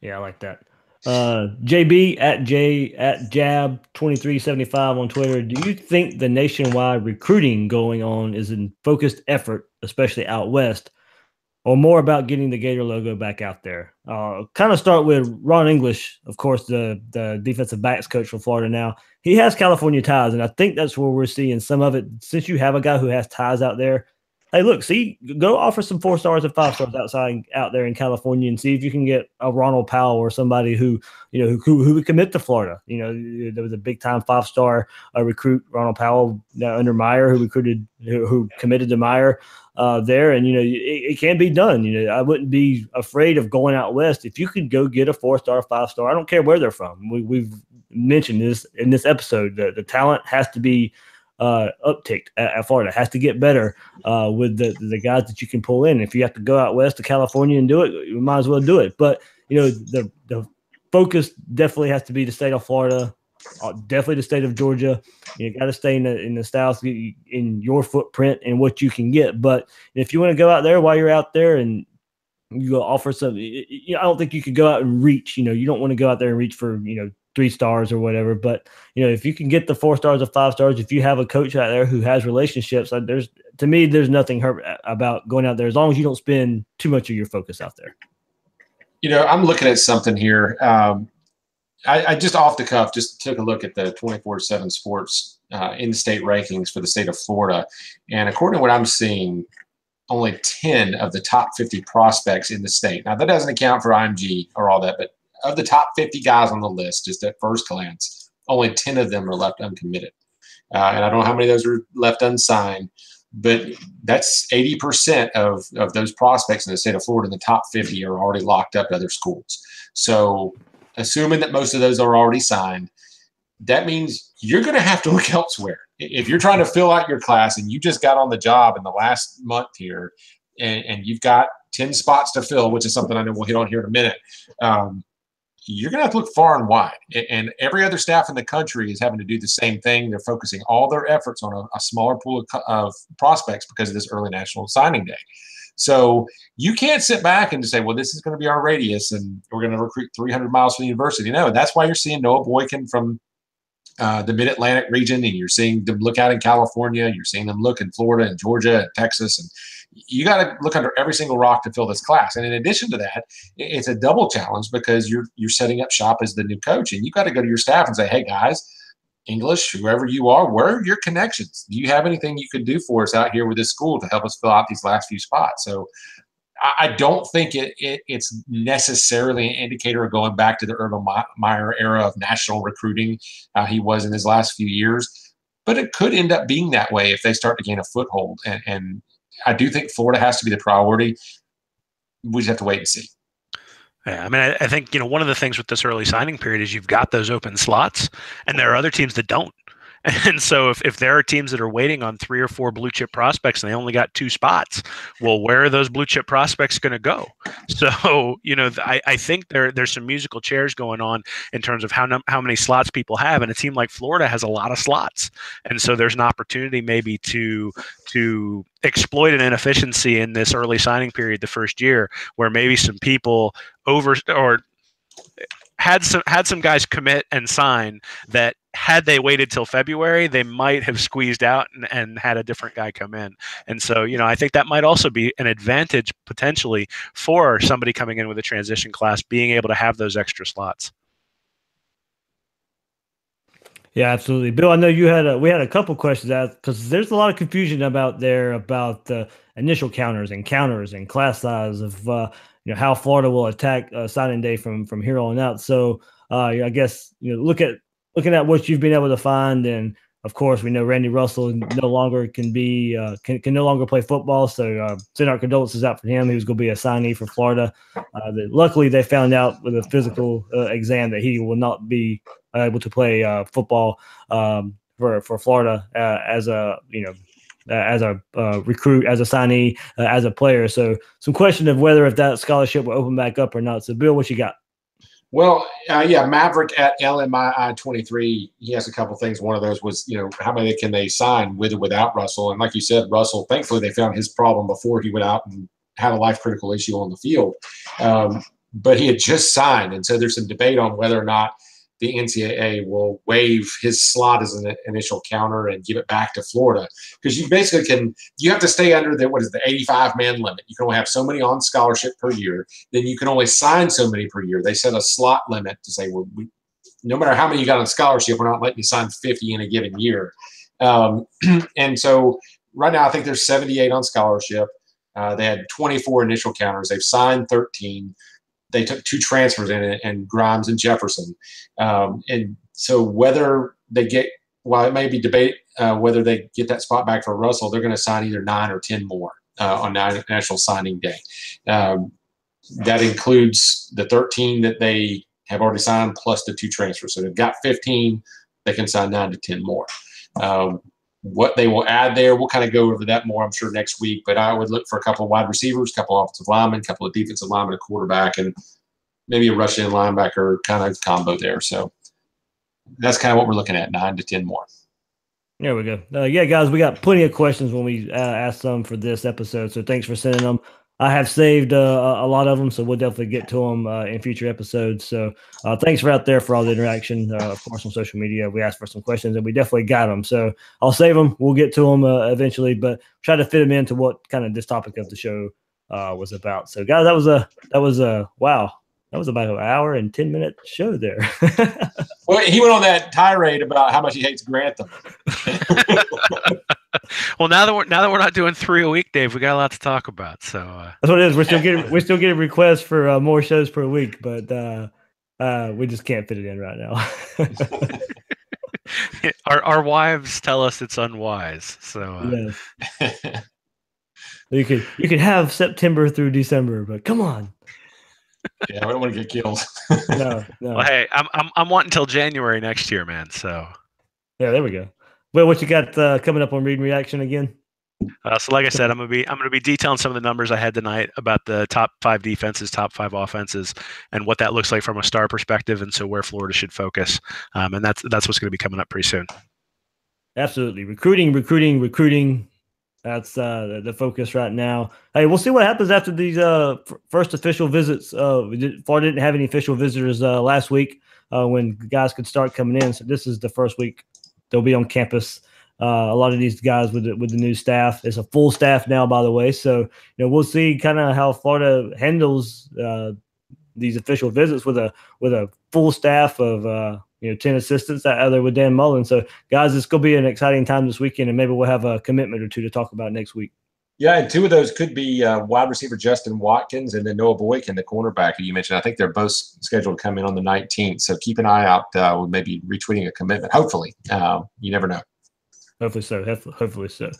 Yeah, I like that. JB at Jab 2375 on Twitter. Do you think the nationwide recruiting going on is in focused effort, especially out west, or more about getting the Gator logo back out there? Kind of start with Ron English, of course, the defensive backs coach for Florida now. He has California ties, and I think that's where we're seeing some of it. Since you have a guy who has ties out there, hey, look, go offer some 4 stars and 5 stars out there in California and see if you can get a Ronald Powell or somebody who would commit to Florida. There was a big time 5-star recruit, Ronald Powell, under Meyer, who committed to Meyer there. And, it can be done. I wouldn't be afraid of going out west. If you could go get a 4-star, 5-star, I don't care where they're from. We've mentioned this in this episode. The talent has to be upticked at Florida. It has to get better with the guys that you can pull in. If you have to go out west to California and do it, you might as well do it. But the focus definitely has to be the state of Florida, definitely the state of Georgia. You got to stay in the South, in your footprint and what you can get. But if you want to go out there while you're out there and you go offer some, I don't think you could go out and reach. You don't want to go out there and reach for 3 stars or whatever. But, if you can get the 4 stars or 5 stars, if you have a coach out there who has relationships, to me, there's nothing hurt about going out there as long as you don't spend too much of your focus out there. I'm looking at something here. I just off the cuff just took a look at the 24/7 Sports in-state rankings for the state of Florida. And according to what I'm seeing, only 10 of the top 50 prospects in the state. Now, that doesn't account for IMG or all that, but of the top 50 guys on the list, just at first glance, only 10 of them are left uncommitted. And I don't know how many of those are left unsigned, but that's 80% of those prospects in the state of Florida in the top 50 are already locked up to other schools. So assuming that most of those are already signed, that means you're going to have to look elsewhere. If you're trying to fill out your class and you just got on the job in the last month here and you've got 10 spots to fill, which is something I know we'll hit on here in a minute, you're going to have to look far and wide. And every other staff in the country is having to do the same thing. They're focusing all their efforts on a smaller pool of prospects because of this early national signing day. So you can't sit back and just say, well, this is going to be our radius and we're going to recruit 300 miles from the university. No, that's why you're seeing Noah Boykin from the Mid-Atlantic region, and you're seeing them look out in California. You're seeing them look in Florida and Georgia and Texas. And you got to look under every single rock to fill this class. And in addition to that, it's a double challenge because you're setting up shop as the new coach, and you got to go to your staff and say, hey, guys, English, whoever you are, where are your connections? Do you have anything you could do for us out here with this school to help us fill out these last few spots? So I don't think it's necessarily an indicator of going back to the Urban Meyer era of national recruiting, he was in his last few years. But it could end up being that way if they start to gain a foothold. And I do think Florida has to be the priority. We just have to wait and see. Yeah, I mean, I think, one of the things with this early signing period is you've got those open slots, and there are other teams that don't. And so if there are teams that are waiting on 3 or 4 blue chip prospects and they only got 2 spots, well, where are those blue chip prospects going to go? So, I think there's some musical chairs going on in terms of how many slots people have. And a team like Florida has a lot of slots. And so there's an opportunity maybe to exploit an inefficiency in this early signing period the first year, where maybe some people had some guys commit and sign that had they waited till February, they might have squeezed out and had a different guy come in. And so, I think that might also be an advantage potentially for somebody coming in with a transition class, being able to have those extra slots. Yeah, absolutely. Bill, I know we had a couple questions out because there's a lot of confusion about the initial counters and class size of how Florida will attack signing day from here on out. So I guess looking at what you've been able to find, and of course we know Randy Russell no longer can no longer play football. So send our condolences out for him. He was going to be a signee for Florida. Luckily, they found out with a physical exam that he will not be able to play football for Florida as a recruit, as a signee, as a player. So some question of whether if that scholarship will open back up or not. So Bill, what you got? Well, Maverick at LMII 23, he has a couple things. One of those was, how many can they sign with or without Russell? And like you said, Russell, thankfully they found his problem before he went out and had a life-critical issue on the field. But he had just signed, and so there's some debate on whether or not the NCAA will waive his slot as an initial counter and give it back to Florida. Because you basically you have to stay under the 85-man limit. You can only have so many on scholarship per year. Then you can only sign so many per year. They set a slot limit to say, well, no matter how many you got on scholarship, we're not letting you sign 50 in a given year. And so right now I think there's 78 on scholarship. They had 24 initial counters. They've signed 13. They took 2 transfers in it, and Grimes and Jefferson. And so whether they get, while it may be debate whether they get that spot back for Russell, they're going to sign either 9 or 10 more on National Signing Day. That includes the 13 that they have already signed plus the 2 transfers. So they've got 15. They can sign 9 to 10 more. What they will add there, we'll kind of go over that more, I'm sure, next week. But I would look for a couple of wide receivers, a couple of offensive linemen, a couple of defensive linemen, a quarterback, and maybe a rush-in linebacker kind of combo there. So that's kind of what we're looking at, 9 to 10 more. There we go. Guys, we got plenty of questions when we asked them for this episode, so thanks for sending them. I have saved a lot of them, so we'll definitely get to them in future episodes. So thanks for out there for all the interaction. Of course, on social media, we asked for some questions, and we definitely got them. So I'll save them. We'll get to them eventually, but try to fit them into what kind of this topic of the show was about. So, guys, that was wow. That was about an hour and 10-minute show there. Well, he went on that tirade about how much he hates Grantham. Well, now that we're not doing 3 a week, Dave, we got a lot to talk about. So that's what it is. We're still getting requests for more shows per week, but we just can't fit it in right now. Our wives tell us it's unwise. So yes. You could have September through December, but come on. Yeah, I don't want to get killed. No. Well, hey, I'm wanting until January next year, man. So yeah, there we go. Well, what you got coming up on Read and Reaction again? So like I said, I'm gonna be detailing some of the numbers I had tonight about the top 5 defenses, top 5 offenses, and what that looks like from a star perspective, and so where Florida should focus. And that's what's going to be coming up pretty soon. Absolutely, recruiting. That's the focus right now. Hey, we'll see what happens after these first official visits. Florida didn't have any official visitors last week when guys could start coming in. So this is the first week they'll be on campus. A lot of these guys with the new staff. It's a full staff now, by the way. So we'll see kind of how Florida handles these official visits with a full staff of 10 assistants out there with Dan Mullen. So, guys, it's going to be an exciting time this weekend, and maybe we'll have a commitment or two to talk about next week. Yeah, and two of those could be wide receiver Justin Watkins and then Noah Boykin, the cornerback who you mentioned. I think they're both scheduled to come in on the 19th. So keep an eye out with maybe retweeting a commitment. Hopefully. You never know. Hopefully so. Hopefully so.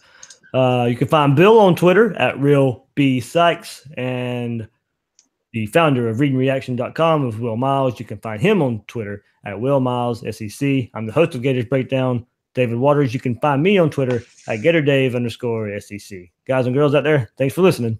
You can find Bill on Twitter at RealBSykes, and the founder of ReadingReaction.com is Will Miles. You can find him on Twitter at Will Miles SEC. I'm the host of Gators Breakdown, David Waters. You can find me on Twitter at GatorDave_SEC. Guys and girls out there, thanks for listening.